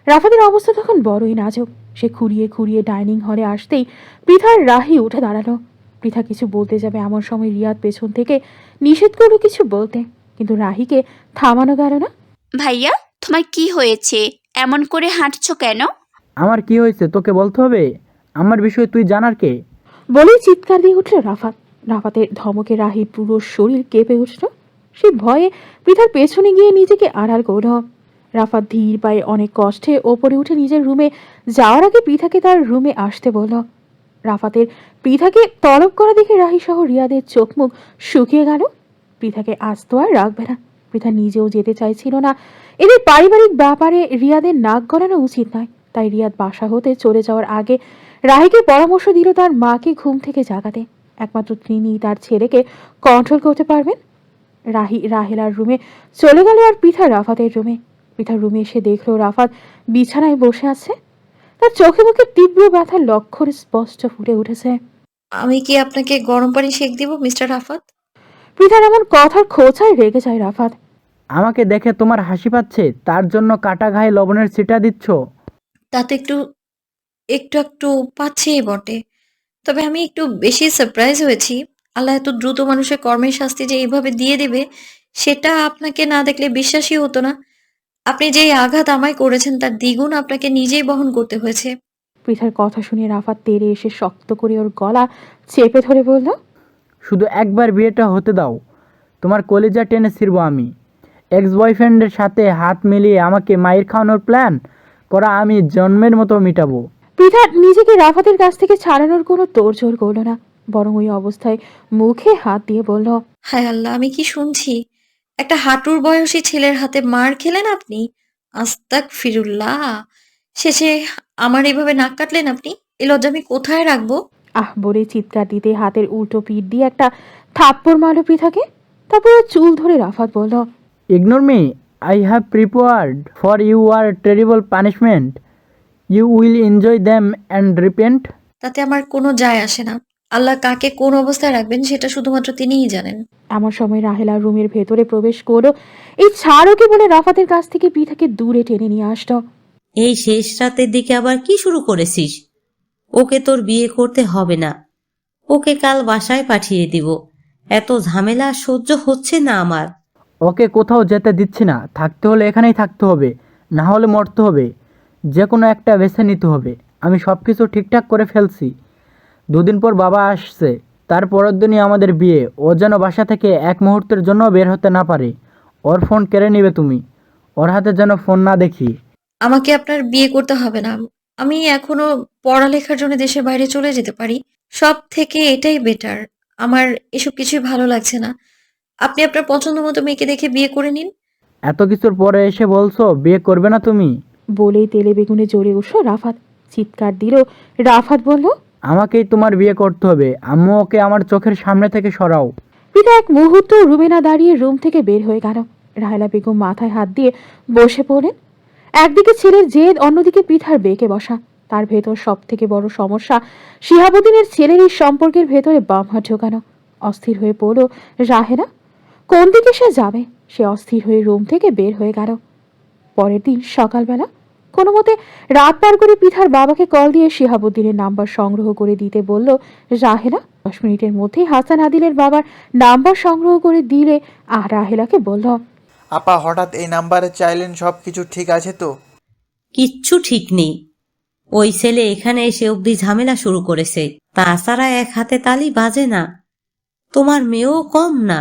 রাফাতের অবস্থা তখন বড়ই নাজুক। সে খুঁড়িয়ে খুঁড়িয়ে ডাইনিং হলে আসতেই পৃথার রাহি উঠে দাঁড়ালো। পৃথা কিছু বলতে যাবে এমন সময় রিয়াদ পেছন থেকে নিষেধ করলো কিছু বলতে, কিন্তু রাহিকে থামানো গেল না। ভাইয়া, তোমার কি হয়েছে? এমন করে হাঁটছো কেন? আমার কি হয়েছে তোকে বলতে হবে? আমার বিষয়ে তুই জানার কে? বলেই চিৎকার দিয়ে উঠল রাফাত। রাফাতের ধমকে রাহির পুরো শরীর কেঁপে উঠল। সে ভয়ে পৃথার পেছনে গিয়ে নিজেকে আড়াল করল। রাফাত ধীর পায়ে অনেক কষ্টে ওপরে উঠে নিজের রুমে যাওয়ার আগে পৃথাকে তার রুমে আসতে বলল। রাফাতের পৃথাকে তলব করা দেখে রাহি সহ রিয়াদের চোখ মুখ শুকিয়ে গেল। পৃথাকে আজ তো আর রাখবে না। পৃথা নিজেও যেতে চাইছিল না। এদের পারিবারিক ব্যাপারে রিয়াদের নাক গলানো উচিত নয়। তাই রিয়াদ বাসা হতে চলে যাওয়ার আগে রাহিকে পরামর্শ দিল তার মাকে ঘুম থেকে জাগাতে। একমাত্র তিনিই তার ছেলেকে কন্ট্রোল করতে পারবেন। রাহি রাহেলার রুমে চলে গেল আর পৃথা রাফাতের রুমে। পৃথার রুমে এসে দেখলো রাফাত বিছানায় বসে আছে। তার চোখে মুখে তীব্র ব্যথার লক্ষণ স্পষ্ট ফুটে উঠেছে। আমি কি আপনাকে গরম পানি সেক দিব মিস্টার রাফাত? পৃথার এমন কথার খোঁচায় রেগে যায় রাফাত। আমাকে দেখে তোমার হাসি পাচ্ছে, তার জন্য কাটা ঘায়ে লবণের ছিটা দিচ্ছ? তাতে একটু একটু একটু পাচ্ছেই বটে, তবে আমি একটু বেশি সারপ্রাইজ হয়েছি। আল্লাহ এত দ্রুত মানুষের কর্মের শাস্তি যে এইভাবে দিয়ে দেবে, সেটা আপনাকে না দেখলে বিশ্বাসই হতো না। আপনি যে এই আঘাত আমায় করেছেন তার দ্বিগুণ আপনাকে নিজেই বহন করতে হয়েছে। পৃথার কথা শুনে রাফাত তেড়ে এসে শক্ত করে ওর গলা চেপে ধরে বলল, শুধু একবার বিয়েটা হতে দাও, তোমার কলিজা টেনে ছিড়ব আমি। এক্স বয়ফ্রেন্ডের সাথে হাত মিলিয়ে আমাকে মায়ের খাওয়ানোর প্ল্যান করা আমি জন্মের মতো মিটাবো। পৃথা নিজেকে রাফাতের কাছ থেকে ছাড়ানোর কোনো তোড়জোড় করল না, বরং ওই অবস্থায় মুখে হাত দিয়ে বলল, হায় আল্লাহ, আমি কি শুনছি? একটা হাঁটুর বয়সী ছেলের হাতে মার খেলেন আপনি? আস্তাক ফিরুল্লাহ। শেষে আমার এইভাবে নাক কাটলেন আপনি? এই লজ্জা আমি কোথায় রাখবো? আহ বলে চিৎকার দিতে হাতের উল্টো পিঠ দিয়ে একটা থাপ্পড় মারল পৃথাকে। তারপর ওর চুল ধরে রাফাত বলল, ignore me, I have prepared for you a terrible punishment, you will enjoy them and repent. তাতে আমার কোনো যায় আসে না। আল্লাহ কাকে কোন অবস্থায় রাখবেন সেটা শুধুমাত্র তিনিই জানেন। এমন সময় রাহেলা রুমের ভেতরে প্রবেশ করলো। এই ছাড়োকে বলে রাফাতের কাছ থেকে পৃথাকে দূরে টেনে নিয়ে আসলো। এই শেষ রাতের দিকে আবার কি শুরু করেছিস? ওকে তোর বিয়ে করতে হবে না, ওকে কাল বাসায় পাঠিয়ে দিব। এত ঝামেলা সহ্য হচ্ছে না আমার। ওকে কোথাও যেতে দিচ্ছি না, থাকতে হলে এখানেই থাকতে হবে, না হলে মরতে হবে। যে কোনো একটা বেছে নিতে হবে। আমি সব কিছু ঠিকঠাক করে ফেলছি। 2 দিন পর বাবা আসছে, তার পরের দিনই আমাদের বিয়ে। ও যেন বাসা থেকে এক মুহূর্তের জন্য বের হতে না পারে। ওর ফোন কেড়ে নিবে তুমি, ওর হাতে যেন ফোন না দেখি। আমাকে আপনার বিয়ে করতে হবে না। আমি এখনো পড়ালেখার জন্য দেশের বাইরে চলে যেতে পারি। সব থেকে এটাই বেটার। আমার এসব কিছুই ভালো লাগছে না। আপনি আপনার পছন্দ মতো মেয়েকে দেখে বিয়ে করে নিন। এত কিছুর পরে এসে বলছো বিয়ে করবে না তুমি? বলেই তেলে বেগুনে জ্বলে উঠল রাফাত। চিৎকার দিল রাফাত বলল, আমাকেই তোমার বিয়ে করতে হবে। আম্মু ওকে আমার চোখের সামনে থেকে সরাও। পৃথা এক মুহূর্ত রুমে না দাঁড়িয়ে রুম থেকে বের হয়ে গেল। রাহেলা বেগম মাথায় হাত দিয়ে বসে পড়লেন। একদিকে ছেলের জেদ, অন্যদিকে পৃথার বেঁকে বসা। তার ভেতর সব থেকে বড় সমস্যা শিহাবুদ্দিনের ছেলের এই সম্পর্কের ভেতরে বাম হাত ঢোকানো। অস্থির হয়ে পড়ল রাহেলা। কোন দিকে সে যাবে? সে অস্থির হয়ে রুম থেকে বের হয়ে গেল। পরের দিন সকালবেলা কোনো মতে রাত পার করে পৃথার বাবাকে কল দিয়ে শিহাবুদ্দিনের নাম্বার সংগ্রহ করে দিতে বলল রাহেলা। 10 মিনিটের মধ্যেই হাসান আদিলের বাবার নাম্বার সংগ্রহ করে দিলে আর রাহেলাকে বলল, আপা হঠাৎ এই নাম্বারে চাইলেন, সব কিছু ঠিক আছে তো? কিচ্ছু ঠিক নেই। ওই ছেলে এখানে এসে অবধি ঝামেলা শুরু করেছে। তাছাড়া এক হাতে তালি বাজে না। তোমার মেয়েও কম না।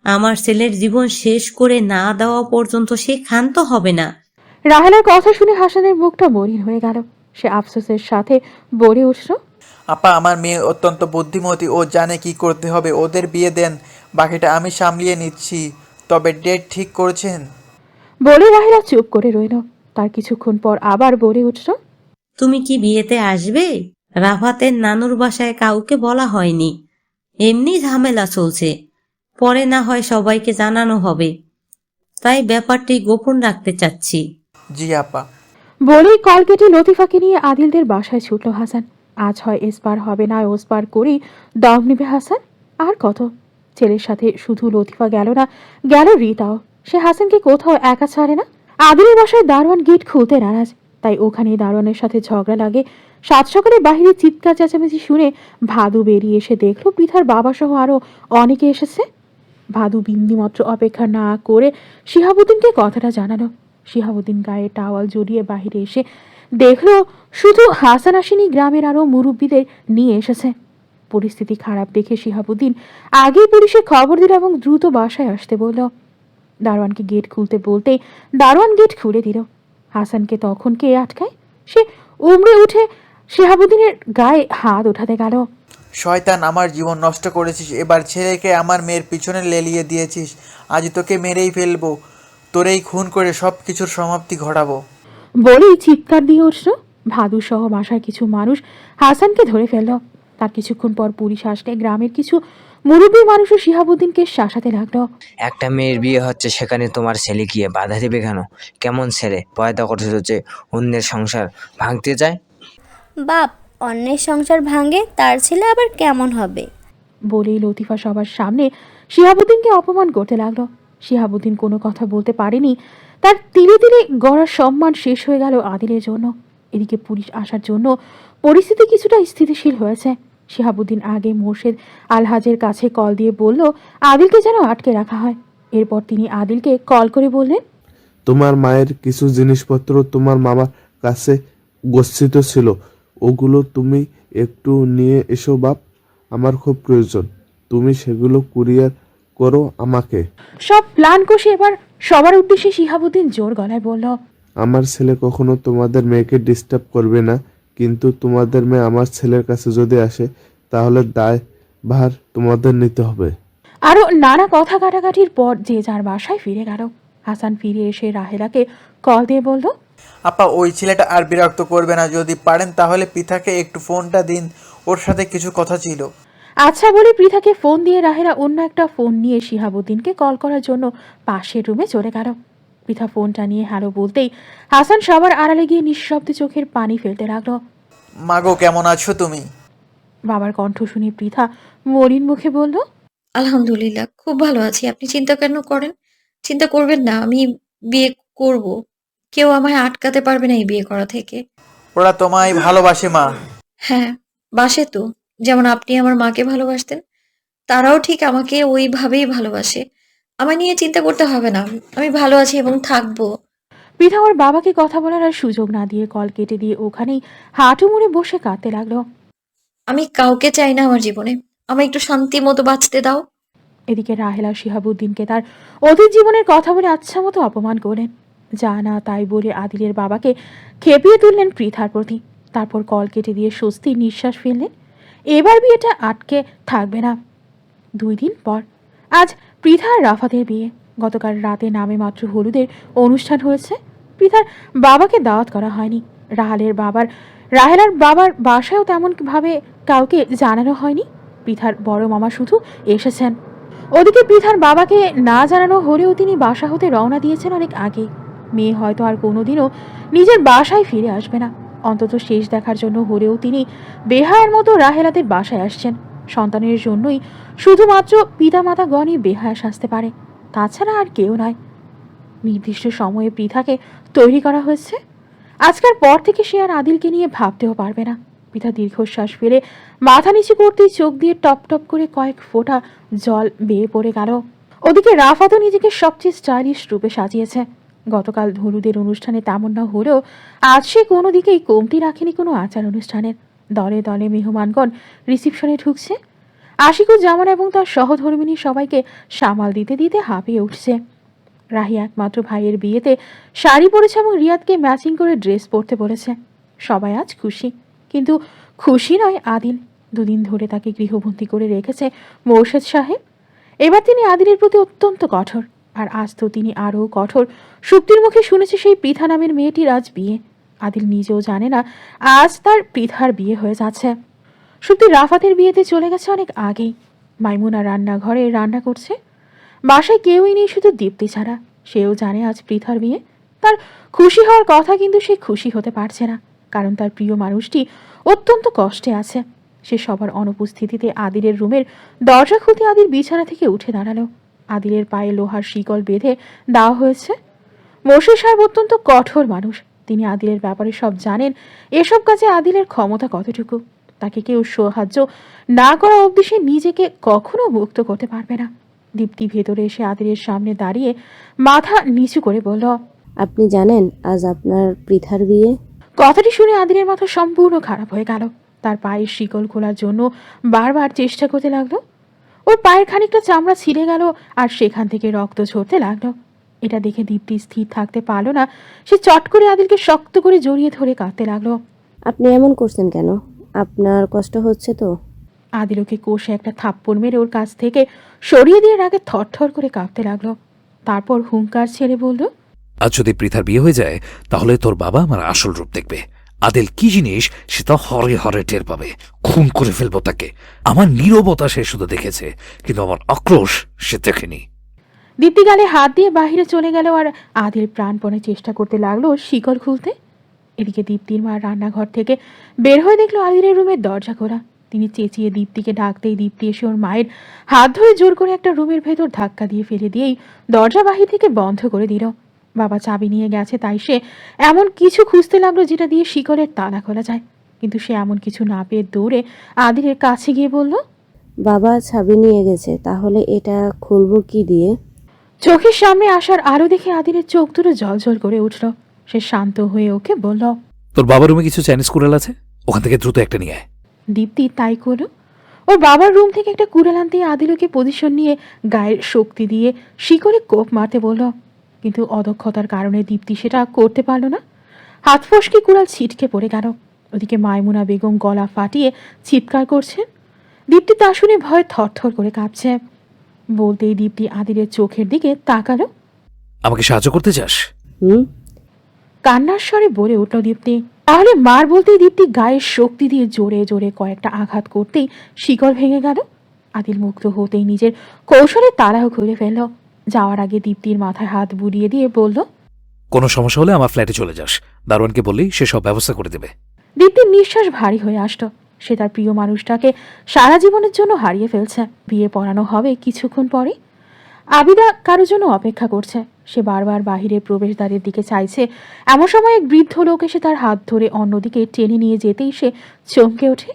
আমার ছেলের জীবন শেষ করে না দেওয়া পর্যন্ত সে ক্ষান্ত হবে না। রাহেলার কথা শুনে হাসানের মুখটা মলিন হয়ে গেল। সে আফসোসের সাথে বলে উঠল, আপা, আমার মেয়ে অত্যন্ত বুদ্ধিমতী, ও জানে কি করতে হবে। ওদের বিয়ে দেন, বাকিটা আমি সামলিয়ে নিচ্ছি। তবে ডেট ঠিক করেছেন? বলে রাহেলা চুপ করে রইল। তার কিছুক্ষণ পর আবার বলে উঠল, তুমি কি বিয়েতে আসবে? রাফাতের নানুর বাসায় কাউকে বলা হয়নি, এমনি ঝামেলা চলছে, পরে না হয় সবাইকে জানানো হবে, তাই ব্যাপারটি গোপন রাখতে চাচ্ছি। জি আপা। বলেই কল কেটে লতিফাকে নিয়ে আদিলদের বাসায় ছুটল হাসান। আজ হয় এসপার হবে না ওসপার করেই দম নেবে হাসান। আর কত, ছেলের সাথে শুধু লতিফা গেল না, গেল রিতাও। সে হাসানকে কোথাও একা ছাড়ে না। আদিলের বাসায় দারোয়ান গেট খুলতে নারাজ, তাই ওখানে দারোয়ানের সাথে ঝগড়া লাগে। সাত সকালে বাহিরে চিৎকার চেঁচামেচি শুনে ভাদু বেরিয়ে এসে দেখলো পৃথার বাবা সহ আরো অনেকে এসেছে। ভাদু বিন্দুমাত্র অপেক্ষা না করে শিহাবুদ্দিনকে কথাটা জানালো। শিহাবুদ্দিন গায়ে টাওয়াল জড়িয়ে বাহিরে এসে দেখলো শুধু হাসান আসেনি, গ্রামের আরো মুরব্বীদের নিয়ে এসেছে। পরিস্থিতি খারাপ দেখে শিহাবুদ্দিন আগেই পুলিশে খবর দিল এবং দ্রুত বাসায় আসতে বলল। দারোয়ানকে গেট খুলতে বলতেই দারোয়ান গেট খুলে দিল। হাসানকে তখন কে আটকায়? সে উমড়ে উঠে শিহাবুদ্দিনের গায়ে হাত ওঠাতে গেল। শয়তান, আমার জীবন নষ্ট করেছিস, এবার ছেলেকে আমার মেয়ের পিছনে লেলিয়ে দিয়েছিস। আজ তোকে মেরেই ফেলবো, তোরেই খুন করে সব কিছুর সমাপ্তি ঘটাবো। বলেই চিৎকার দিয়ে উঠল। ভাদু সহ বাসার কিছু মানুষ হাসানকে ধরে ফেলল। তার কিছুক্ষণ পর পুলিশ আসলে গ্রামের কিছু মুরব্বী মানুষও শিহাবুদ্দিনকে শাসাতে লাগলো। একটা মেয়ের বিয়ে হচ্ছে, সেখানে তোমার ছেলে গিয়ে বাধা দেবে কেন? কেমন ছেলে পয়দা করতে হচ্ছে, অন্যের সংসার ভাঙতে যায়? বাপ, অন্যের সংসার ভাঙে, তার ছেলে আবার কেমন হবে? বলেই লতিফা সবার সামনে শিহাবুদ্দিনকে অপমান করতে লাগলো। শিহাবুদ্দিন কোনো কথা বলতে পারেনি। তার তিলে তিলে গড়ার সম্মান শেষ হয়ে গেল আদিলের জন্য। এদিকে পুলিশ আসার জন্য পরিস্থিতি কিছুটা স্থিতিশীল হয়েছে। শিহাবুদ্দিন আগে মোর্শেদ আলহাজের কাছে কল দিয়ে বলল আদিলকে যেন আটকে রাখা হয়। এরপর তিনি আদিলকে কল করে বললেন, তোমার মায়ের কিছু জিনিসপত্র তোমার মামার কাছে গচ্ছিত ছিল, ওগুলো তুমি একটু নিয়ে এসো বাপ, আমার খুব প্রয়োজন। তুমি সেগুলো কুরিয়ার করো আমাকে। সব প্ল্যান কষে এবার সবার উদ্দেশ্যে শিহাবুদ্দিন জোর গলায় বলল, আমার ছেলে কখনো তোমাদের মেয়েকে ডিস্টার্ব করবে না, কিন্তু তোমাদের মেয়ে আমার ছেলের কাছে যদি আসে তাহলে দায় ভার তোমাদের নিতে হবে। আরো নানা কথা কাটাকাটির পর যে যার বাসায় ফিরে গেল। হাসান ফিরে এসে রাহেলাকে কল দিয়ে বলল, আপা, ওই ছেলেটা আর বিরক্ত করবে না, যদি পারেন তাহলে পিতাকে একটু ফোনটা দিন, ওর সাথে কিছু কথা ছিল। আচ্ছা বলে পৃথাকে ফোন দিয়ে রাহেলা অন্য একটা ফোন নিয়ে শিহাবুদ্দিনকে কল করার জন্য পাশের রুমে চলে গেল। পৃথা ফোনটা নিয়ে হ্যালো বলতেই হাসান সবার আড়ালে গিয়ে নিঃশব্দে চোখের পানি ফেলতে লাগলো। মাগো, কেমন আছো তুমি? বাবার কণ্ঠ শুনে পৃথা মলিন মুখে বলল, আলহামদুলিল্লাহ, খুব ভালো আছি। আপনি চিন্তা কেন করেন? চিন্তা করবেন না, আমি বিয়ে করব। কেউ আমায় আটকাতে পারবে না এই বিয়ে করা থেকে। ওরা তোমায় ভালোবাসে মা। হ্যাঁ, বাসে তো। যেমন আপনি আমার মাকে ভালোবাসতেন, তারাও ঠিক আমাকে ওইভাবেই ভালোবাসে। আমায় নিয়ে চিন্তা করতে হবে না, আমি ভালো আছি এবং থাকবো। পৃথা ওর বাবাকে কথা বলার আর সুযোগ না দিয়ে কল কেটে দিয়ে ওখানেই হাঁটু মুড়ে বসে কাঁদতে লাগলো। আমি কাউকে চাই না আমার জীবনে, আমায় একটু শান্তি মতো বাঁচতে দাও। এদিকে রাহেলা শিহাবুদ্দিনকে তার অতীত জীবনের কথা বলে আচ্ছা মতো অপমান করলেন। যা না তাই বলে আদিলের বাবাকে খেপিয়ে তুললেন পৃথার প্রতি। তারপর কল কেটে দিয়ে স্বস্তির নিঃশ্বাস ফেললেন। এবার বিয়েটা আটকে থাকবে না। 2 দিন পর আজ পৃথা আর রাফাতের বিয়ে। গতকাল রাতে নামে মাত্র হলুদের অনুষ্ঠান হয়েছে। পৃথার বাবাকে দাওয়াত করা হয়নি। রাহেলার বাবার বাসায়ও তেমনভাবে কাউকে জানানো হয়নি। পৃথার বড় মামা শুধু এসেছেন। ওদিকে পৃথার বাবাকে না জানানো হলেও তিনি বাসা হতে রওনা দিয়েছেন অনেক আগে। মেয়ে হয়তো আর কোনোদিনও নিজের বাসায় ফিরে আসবে না, অন্তত শেষ দেখার জন্য হলেও তিনি বেহায়ার মতো রাহেলাদের বাসায় আসছেন। সন্তানের জন্যই শুধুমাত্র পিতামাতাগণই বেহায়া সাজতে পারে, তাছাড়া আর কেউ নয়। নির্দিষ্ট সময়ে পৃথাকে তৈরি করা হয়েছে। আজকের পর থেকে সে আর আদিলকে নিয়ে ভাবতেও পারবে না। পৃথা দীর্ঘশ্বাস ফেলে মাথা নিচু করতেই চোখ দিয়ে টপ টপ করে কয়েক ফোঁটা জল বেয়ে পড়ে গেল। ওদিকে রাফাতও নিজেকে সবচেয়ে স্টাইলিশ রূপে সাজিয়েছে। গতকাল হলুদের অনুষ্ঠানে তেমন না হলেও আজ সে কোনো দিকেই কমতি রাখেনি কোনো আচার অনুষ্ঠানের। দলে দলে মেহমানগণ রিসিপশনে ঢুকছে। আশিকুজ্জামান এবং তার সহধর্মিনী সবাইকে সামাল দিতে দিতে হাঁপিয়ে উঠছে। রাহি একমাত্র ভাইয়ের বিয়েতে শাড়ি পরেছে এবং রিয়াদকে ম্যাচিং করে ড্রেস পরতে বলেছে। সবাই আজ খুশি, কিন্তু খুশি নয় আদিল। দুদিন ধরে তাকে গৃহবন্দী করে রেখেছে মোর্শেদ সাহেব। এবার তিনি আদিলের প্রতি অত্যন্ত কঠোর, আর আজ তো তিনি আরও কঠোর। সুপ্তির মুখে শুনেছে সেই পৃথা নামের মেয়েটির আজ বিয়ে। আদিল নিজেও জানে না আজ তার পৃথার বিয়ে হয়ে যাচ্ছে। সুপ্তি রাফাতের বিয়েতে চলে গেছে অনেক আগেই। মাইমুনা রান্নাঘরে রান্না করছে। বাসায় কেউই নেই শুধু দীপ্তি ছাড়া। সেও জানে আজ পৃথার বিয়ে। তার খুশি হওয়ার কথা, কিন্তু সে খুশি হতে পারছে না, কারণ তার প্রিয় মানুষটি অত্যন্ত কষ্টে আছে। সে সবার অনুপস্থিতিতে আদিলের রুমের দরজা খুলতে আদিল বিছানা থেকে উঠে দাঁড়ালো। আদিলের পায়ে লোহার শিকল বেঁধে দেওয়া হয়েছে। মোর্শেদ সাহেব অত্যন্ত কঠোর মানুষ। তিনি আদিলের ব্যাপারে সব জানেন। এসব কাজে আদিলের ক্ষমতা কতটুকু, তাকে কেউ সাহায্য না করা অবধি সে নিজেকে কখনো মুক্ত করতে পারবে না। দীপ্তি ভেতরে এসে আদিলের সামনে দাঁড়িয়ে মাথা নিচু করে বলল, আপনি জানেন আজ আপনার পৃথার বিয়ে? কথাটি শুনে আদিলের মাথা সম্পূর্ণ খারাপ হয়ে গেল। তার পায়ের শিকল খোলার জন্য বারবার চেষ্টা করতে লাগলো। ওর পায়ের খানিকটা চামড়া ছিঁড়ে গেল, আর সেখান থেকে রক্ত ঝরতে লাগলো। এটা দেখে দীপ্তি স্থির থাকতে পারল না। সে চট করে আদিলকে শক্ত করে জড়িয়ে ধরে কাঁদতে লাগলো। আপনি এমন করছেন কেন? আপনার কষ্ট হচ্ছে তো? আদিল ওকে কষে একটা থাপ্পড় মেরে ওর কাছ থেকে সরিয়ে দিয়ে রাগে থরথর করে কাঁপতে লাগলো। তারপর হুঙ্কার ছেড়ে বলল, আজ যদি পৃথার বিয়ে হয়ে যায় তাহলে তোর বাবা আমার আসল রূপ দেখবে। আদিল কি জিনিস সেটা হরে হরে টের পাবে। খুন করে ফেলবো তাকে। আমার নীরবতা সে শুধু দেখেছে, কিন্তু আমার আক্রোশ সে দেখেনি। দীপ্তি গালে হাত দিয়ে বাহিরে চলে গেল, আর আদিল প্রাণপণে চেষ্টা করতে লাগলো শিকল খুলতে। এদিকে দীপ্তির মা রান্নাঘর থেকে বের হয়ে দেখলো আদিলের রুমের দরজা খোলা। তিনি চেঁচিয়ে দীপ্তিকে ডাকতেই দীপ্তি এসে ওর মায়ের হাত ধরে জোর করে একটা রুমের ভেতর ধাক্কা দিয়ে ফেলে দিয়েই দরজা বাহির থেকে বন্ধ করে দিল। বাবা চাবি নিয়ে গেছে, তাই সে এমন কিছু খুঁজতে লাগলো যেটা দিয়ে শিকলের তালা খোলা যায়। কিন্তু সে এমন কিছু না পেয়ে দৌড়ে আদিলের কাছে গিয়ে বলল, বাবা ছাবি নিয়ে গেছে, তাহলে এটা খুলবো কি দিয়ে? চোখের সামনে আসার আলো দেখে আদিলের চোখ দুটো জলজল করে উঠল। সে শান্ত হয়ে ওকে বলল, তোর বাবার রুমে কিছু চাইনিজ কুড়াল আছে, ওখান থেকে দ্রুত একটা নিয়ে আয়। দীপ্তি তাই করলো। ওর বাবার রুম থেকে একটা কুড়াল আনতে আদিলকে পজিশন নিয়ে গায়ের শক্তি দিয়ে শিকলে কোপ মারতে বলল, কিন্তু অদক্ষতার কারণে দীপ্তি সেটা করতে পারল না। হাত ফসকে কুড়াল ছিটকে পড়ে গেল। ওদিকে মাইমুনা বেগম গলা ফাটিয়ে চিৎকার করছে। দীপ্তি তা শুনে ভয়ে থরথর করে কাঁপছে। বলতেই দীপ্তি আদিলের চোখের দিকে তাকালো। আমাকে সাহায্য করতে চাস? কান্নার স্বরে বলে উঠল দীপ্তি। তাহলে মার বলতেই দীপ্তি গায়ের শক্তি দিয়ে জোরে জোরে কয়েকটা আঘাত করতেই শিকল ভেঙে গেল। আদিল মুক্ত হতেই নিজের কৌশলে তালাও খুলে ফেলল। যাওয়ার আগে দীপ্তির মাথায় হাত বুলিয়ে দিয়ে বলল, কোনো সমস্যা হলে আমার ফ্ল্যাটে চলে যাস। দারোয়ানকে বললেই সে সব ব্যবস্থা করে দেবে। দীপ্তির নিঃশ্বাস ভারী হয়ে আসলো। সে তার প্রিয় মানুষটাকে সারা জীবনের জন্য হারিয়ে ফেলছে। বিয়ে পড়ানো হবে কিছুক্ষণ পরে। আবিদা কারোর জন্য অপেক্ষা করছে। সে বারবার বাহিরের প্রবেশদ্বারের দিকে চাইছে। এমন সময় এক বৃদ্ধ লোক এসে তার হাত ধরে অন্যদিকে টেনে নিয়ে যেতেই সে চমকে ওঠে।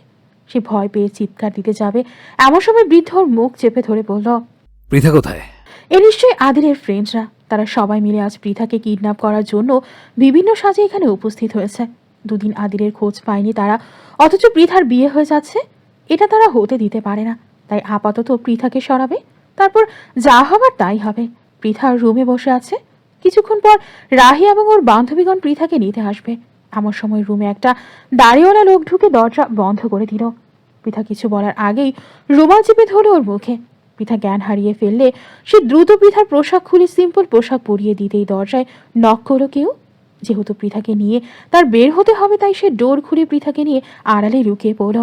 সে ভয় পেয়ে চিৎকার দিতে যাবে, এমন সময় বৃদ্ধ ওর মুখ চেপে ধরে বলল, পৃথা কোথায়? এ নিশ্চয়ই আদিলের ফ্রেন্ডসরা। তারা সবাই মিলে আজ পৃথাকে কিডন্যাপ করার জন্য বিভিন্ন সাজে এখানে উপস্থিত হয়েছে। দুদিন আদিলের খোঁজ পায়নি তারা, অথচ পৃথার বিয়ে হয়ে যাচ্ছে। এটা তারা হতে দিতে পারে না। তাই আপাতত পৃথাকে সরাবে, তারপর যা হবার তাই হবে। পৃথার রুমে বসে আছে। কিছুক্ষণ পর রাহি এবং ওর বান্ধবীগণ পৃথাকে নিতে আসবে। এমন সময় রুমে একটা দাড়িওয়ালা লোক ঢুকে দরজা বন্ধ করে দিল। পৃথা কিছু বলার আগেই রুমাল চেপে ধরে ওর মুখে। পৃথা জ্ঞান হারিয়ে ফেললে সে দ্রুত পৃথার পোশাক খুলে সিম্পল পোশাক পরিয়ে দিতেই দরজায় নক করলো কেউ। যেহেতু পৃথাকে নিয়ে তার বের হতে হবে, তাই সে ডোর খুলে পৃথাকে নিয়ে আড়ালে লুকিয়ে পড়ল।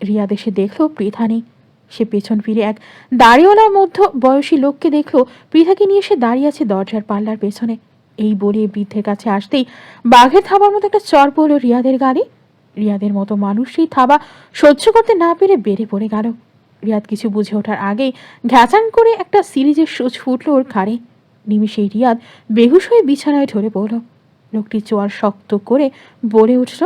রিয়াদ এসে দেখলো পৃথা নেই। সে পেছন ফিরে এক দাড়িওয়ালার মধ্য বয়সী লোককে দেখলো পৃথাকে নিয়ে সে দাঁড়িয়ে আছে দরজার পাল্লার পেছনে। এই বলে বৃদ্ধের কাছে আসতেই বাঘের থাবার মতো একটা চর পড়ল রিয়াদের গালে। রিয়াদের মতো মানুষ সেই থাবা সহ্য করতে না পেরে বেড়ে পড়ে গেল। রিয়াদ কিছু বুঝে ওঠার আগেই ঘ্যাচান করে একটা সিরিজের সুচ ফুটল ওর ঘাড়ে। নিমিষেই রিয়াদ বেহুশ হয়ে বিছানায় ঢলে পড়ল। লোকটি চোয়াল শক্ত করে বলে উঠল,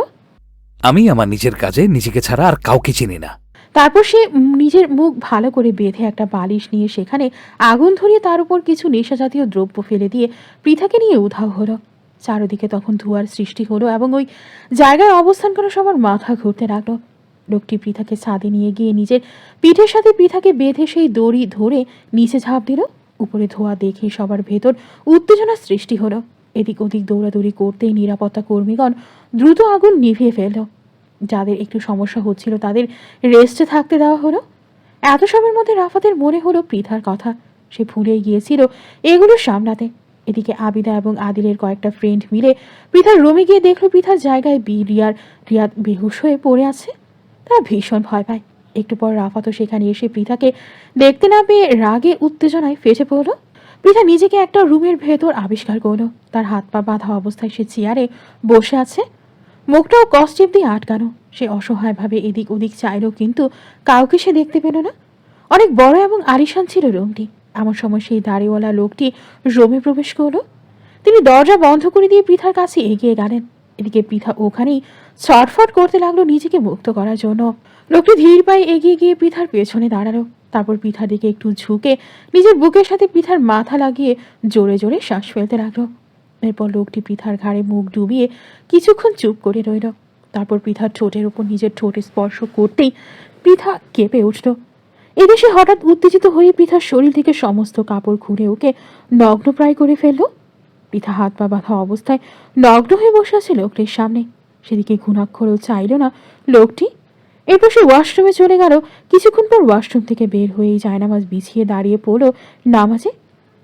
আমি আমার নিজের কাজে নিজেকে ছাড়া আর কাউকে চিনি না। তারপর সে নিজের মুখ ভালো করে বেঁধে একটা বালিশ নিয়ে সেখানে আগুন ধরিয়ে তার উপর কিছু নেশাজাতীয় দ্রব্য ফেলে দিয়ে পৃথাকে নিয়ে উধাও হলো। চারদিকে তখন ধোঁয়ার সৃষ্টি হলো এবং ওই জায়গায় অবস্থান করে সবার মাথা ঘুরতে লাগলো। লোকটি পৃথাকে ছাদে নিয়ে গিয়ে নিজের পিঠের সাথে পৃথাকে বেঁধে সেই দড়ি ধরে নিচে ঝাঁপ দিল। উপরে ধোঁয়া দেখে সবার ভেতর উত্তেজনার সৃষ্টি হলো। এদিক ওদিক দৌড়াদৌড়ি করতেই নিরাপত্তা কর্মীগণ দ্রুত আগুন নিভিয়ে ফেলল। যাদের একটু সমস্যা হচ্ছিল তাদের রেস্টে থাকতে দেওয়া হলো। এত সবের মধ্যে রাফাতের মনে হলো পৃথার কথা। সে ভুলেই গিয়েছিল এগুলো সামলাতে। এদিকে আবিদা এবং আদিলের কয়েকটা ফ্রেন্ড মিলে পৃথার রুমে গিয়ে দেখলো পৃথার জায়গায় রিয়াদ বেহুশ হয়ে পড়ে আছে। তারা ভীষণ ভয় পায়। একটু পর রাফাতও সেখানে এসে পৃথাকে দেখতে না পেয়ে রাগে উত্তেজনায় ফেটে পড়ল। পৃথা নিজেকে একটা রুমের ভেতর আবিষ্কার করলো। তার হাত পা বাঁধা অবস্থায় সে চেয়ারে বসে আছে, মুখটাও কস্টিপ দিয়ে আটকানো। সে অসহায়ভাবে এদিক ওদিক চাইল, কিন্তু কাউকে সে দেখতে পেল না। অনেক বড় এবং আলিশান ছিল রুমটি। এমন সময় সেই দাড়িওয়ালা লোকটি রুমে প্রবেশ করলো। তিনি দরজা বন্ধ করে দিয়ে পৃথার কাছে এগিয়ে গেলেন। এদিকে পৃথা ওখানেই ছটফট করতে লাগলো নিজেকে মুক্ত করার জন্য। লোকটি ধীর পায়ে এগিয়ে গিয়ে পৃথার পেছনে দাঁড়ালো। তারপর পৃথার দিকে একটু ঝুঁকে নিজের বুকের সাথে পৃথার মাথা লাগিয়ে জোরে জোরে শ্বাস ফেলতে লাগলো। এরপর লোকটি পৃথার ঘাড়ে মুখ ডুবিয়ে কিছুক্ষণ চুপ করে রইল। তারপর পৃথার ঠোঁটের উপর নিজের ঠোঁটে স্পর্শ করতেই পৃথা কেঁপে উঠল। এদেশে হঠাৎ উত্তেজিত হয়ে পৃথার শরীর থেকে সমস্ত কাপড় খুলে ওকে নগ্নপ্রায় করে ফেলল। পৃথা হাত পা বাঁধা অবস্থায় নগ্ন হয়ে বসে আছে লোকটির সামনে। সেদিকে ঘুণাক্ষরেও চাইল না লোকটি। এরপর সে ওয়াশরুমে চলে গেল। কিছুক্ষণ পর ওয়াশরুম থেকে বের হয়েই জায়নামাজ বিছিয়ে দাঁড়িয়ে পড়ল নামাজে।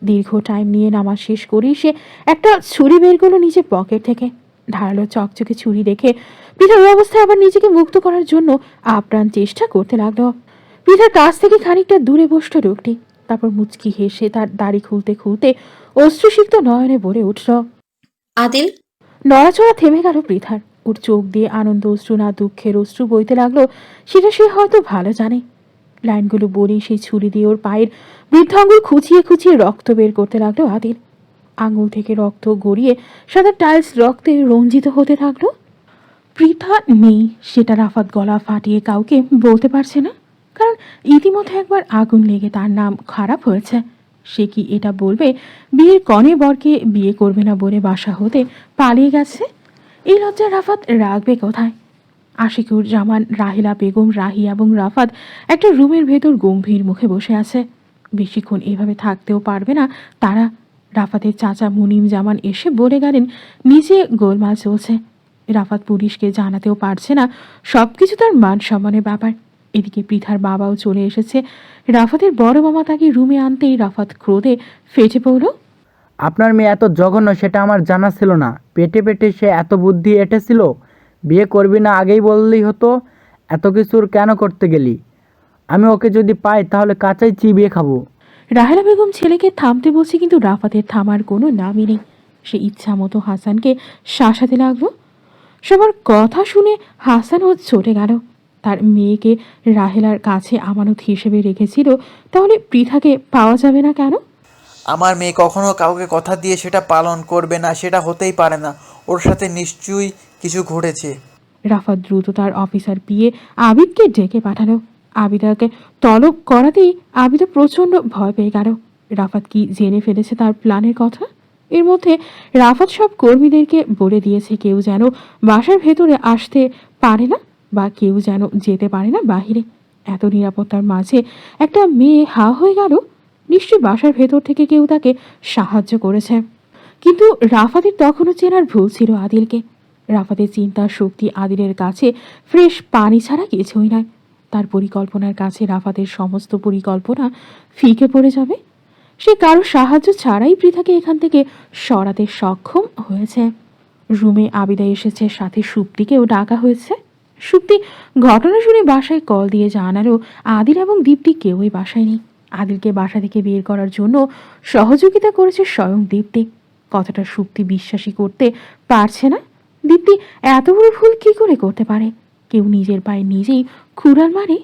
দীর্ঘ টাইম নিয়ে নামাজ শেষ করেই সে একটা ছুরি বের করলো নিজের পকেট থেকে। ধারালো চকচকে ছুরি দেখে পৃথার ওই অবস্থায় আবার নিজেকে মুক্ত করার জন্য আপ্রাণ চেষ্টা করতে লাগলো। পৃথার কাছ থেকে খানিকটা দূরে বসল লোকটি। তারপর মুচকি হেসে তার দাড়ি খুলতে খুলতে অশ্রুসিক্ত নয়নে বলে উঠল, আদিল। নড়াচড়া থেমে গেল পৃথার। ওর চোখ দিয়ে আনন্দ অশ্রু না দুঃখের অশ্রু বইতে লাগলো, সেটা সে হয়তো ভালো জানে। লাইনগুলো বলেই সেই ছুরি দিয়ে ওর পায়ের বৃদ্ধ আঙুল খুঁচিয়ে খুঁচিয়ে রক্ত বের করতে লাগলো আদিল। আঙুল থেকে রক্ত গড়িয়ে সাদা টাইলস রক্তে রঞ্জিত হতে থাকলো। পৃথা নেই সেটা রাফাত গলা ফাটিয়ে কাউকে বলতে পারছে না, কারণ ইতিমধ্যে একবার আগুন লেগে তার নাম খারাপ হয়েছে। সে কি এটা বলবে বিয়ের কনে বরকে বিয়ে করবে না বলে বাসা হতে পালিয়ে গেছে? এই লজ্জা রাফাত রাখবে কোথায়? আশিকুর জামান, রাহিলা বেগম, রাহি এবং রাফাত একটা রুমের ভেতর গম্ভীর মুখে বসে আছে। বেশিক্ষণ এভাবে থাকতেও পারবে না তারা। রাফাতের চাচা মুনিম জামান এসে বলে গেলেন নিচে গোলমাল চলছে। রাফাত পুলিশকে জানাতেও পারছে না, সবকিছু তার মান সম্মানের ব্যাপার। এদিকে পৃথার বাবাও চলে এসেছে। রাফাতের বড় মামা তাকে রুমে আনতেই রাফাত ক্রোধে ফেটে পড়ল। আপনার মেয়ে এত জঘন্য সেটা আমার জানা ছিল না। পেটে পেটে সে এত বুদ্ধি এঁটেছিল। বিয়ে করবি না আগেই বললেই হতো। এত কিছুর কেন করতে গেলি? আমি ওকে যদি পাই তাহলে কাঁচাই চিবিয়ে খাবো। রাহেলা বেগম ছেলেকে থামতে বলছে, কিন্তু রাফাতের থামার কোনো নামই নেই। সে ইচ্ছা মতো হাসানকে শাসাতে লাগলো। সবার কথা শুনে হাসানও চলে গেল। তার মেয়েকে রাহেলার কাছে আমানত হিসেবে রেখেছিল, তাহলে পৃথাকে পাওয়া যাবে না কেন? আমার মেয়ে কখনো কাউকে কথা দিয়ে সেটা পালন করবে না, সেটা হতেই পারে না। ওর সাথে নিশ্চয়ই কিছু ঘটেছে। রাফাত দ্রুত তার অফিসার পিয়ে আবিদকে ডেকে পাঠালো। আবিদাকে তলব করাতেই আবিদা প্রচণ্ড ভয় পেয়ে গেল। রাফাত কি জেনে ফেলেছে তার প্ল্যানের কথা? এর মধ্যে রাফাত সব কর্মীদেরকে বলে দিয়েছে কেউ যেন বাসার ভেতরে আসতে পারে না, বা কেউ যেন যেতে পারে না বাহিরে। এত নিরাপত্তার মাঝে একটা মেয়ে হা হয়ে গেল। নিশ্চয়ই বাসার ভেতর থেকে কেউ তাকে সাহায্য করেছে। কিন্তু রাফাতের তখনও চেনার ভুল ছিল আদিলকে। রাফাতের চিন্তার শক্তি আদিলের কাছে ফ্রেশ পানি ছাড়া কিছুই নয়। তার পরিকল্পনার কাছে রাফাতের সমস্ত পরিকল্পনা ফিকে পড়ে যাবে। সে কারো সাহায্য ছাড়াই পৃথাকে এখান থেকে সরাতে সক্ষম হয়েছে। রুমে আবিদা এসেছে, সাথে সুপ্তিকেও ডাকা হয়েছে। সুপ্তি ঘটনা শুনে বাসায় কল দিয়ে জানালো আদিল এবং দীপ্তি কেউই বাসায় নেই। আদিলকে বাসা থেকে বের করার জন্য সহযোগিতা করেছে স্বয়ং দীপ্তি। কথাটা সুপ্তি বিশ্বাসই করতে পারছে না। দীপ্তি এত বড় ভুল কি করে করতে পারে? কেউ নিজের পায়ে নিজেই খুড়াল মারে?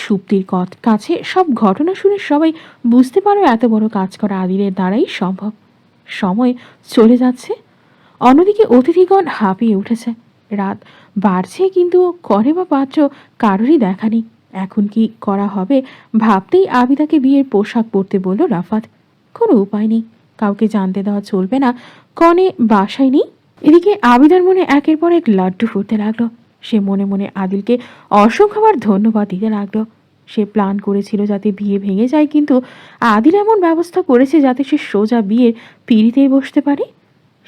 সুপ্তির কাছে সব ঘটনা শুনে সবাই বুঝতে পারো এত বড় কাজ করা আদিলের দ্বারাই সম্ভব। সময় চলে যাচ্ছে। অন্যদিকে অতিথিগণ হাঁপিয়ে উঠেছে। রাত বাড়ছে, কিন্তু করে বা পাত্র কারোরই দেখা নেই। এখন কি করা হবে ভাবতেই আবিদাকে বিয়ের পোশাক পরতে বলল রাফাত। কোনো উপায় নেই, কাউকে জানতে দেওয়া চলবে না কনে বাসায় নেই। এদিকে আবিদার মনে একের পর এক লাড্ডু ফুটতে লাগলো। সে মনে মনে আদিলকে অসংখ্যবার ধন্যবাদ দিতে লাগলো। সে প্ল্যান করেছিল যাতে বিয়ে ভেঙে যায়, কিন্তু আদিল এমন ব্যবস্থা করেছে যাতে সে সোজা বিয়ের পিঁড়িতেই বসতে পারে।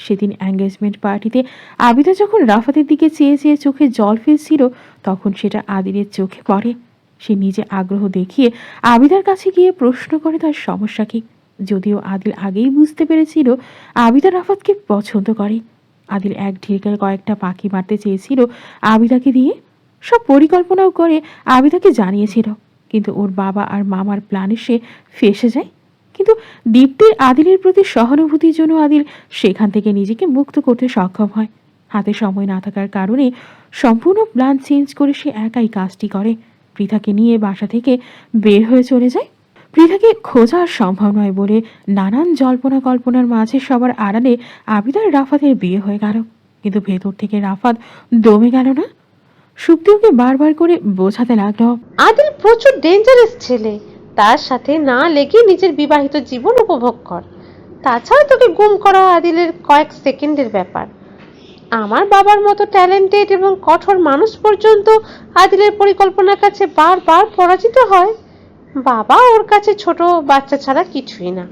সেদিন এঙ্গেজমেন্ট পার্টিতে আবিদা যখন রাফাতের দিকে চেয়ে চেয়ে চোখে জল ফেলছিল, তখন সেটা আদিলের চোখে পড়ে। সে নিজে আগ্রহ দেখিয়ে আবিদার কাছে গিয়ে প্রশ্ন করে তার সমস্যা কি। যদিও আদিল আগেই বুঝতে পেরেছিল আবিদা রাফাতকে পছন্দ করে। আদিল এক ঢিলকার কয়েকটা পাখি মারতে চেয়েছিল আবিদাকে দিয়ে, সব পরিকল্পনাও করে আবিদাকে জানিয়েছিল, কিন্তু ওর বাবা আর মামার প্ল্যানে সে ফেঁসে যায়। কিন্তু দীপ্তির আদিলের প্রতি সহানুভূতির জন্য আদিল সেখান থেকে নিজেকে মুক্ত করতে সক্ষম হয়। হাতে সময় না থাকার কারণে সম্পূর্ণ প্ল্যান চেঞ্জ করে সে একাই কাজটি করে। পৃথাকে নিয়ে বাসা থেকে বের হয়ে চলে যায়। পৃথাকে খোঁজা সম্ভব নয় বলে নানান জল্পনা কল্পনার মাঝে সবার আড়ালে আবিদার রাফাতের বিয়ে হয়ে গেল। কিন্তু ভেতর থেকে রাফাত দমে গেল না। সুপ্তিওকে বারবার করে বোঝাতে লাগলো, আদিল প্রচুর ডেঞ্জারাস ছেলে, তার সাথে না লেগে নিজের বিবাহিত জীবন উপভোগ কর। তাছাড়া তোকে গুম করা আদিলের কয়েক সেকেন্ডের ব্যাপার। আমার বাবার মতো ট্যালেন্টেড এবং কঠোর মানুষ পর্যন্ত আদিলের পরিকল্পনার কাছে বারবার পরাজিত হয়। বাবা ওর কাছে ছোট বাচ্চা ছাড়া কিছুই না।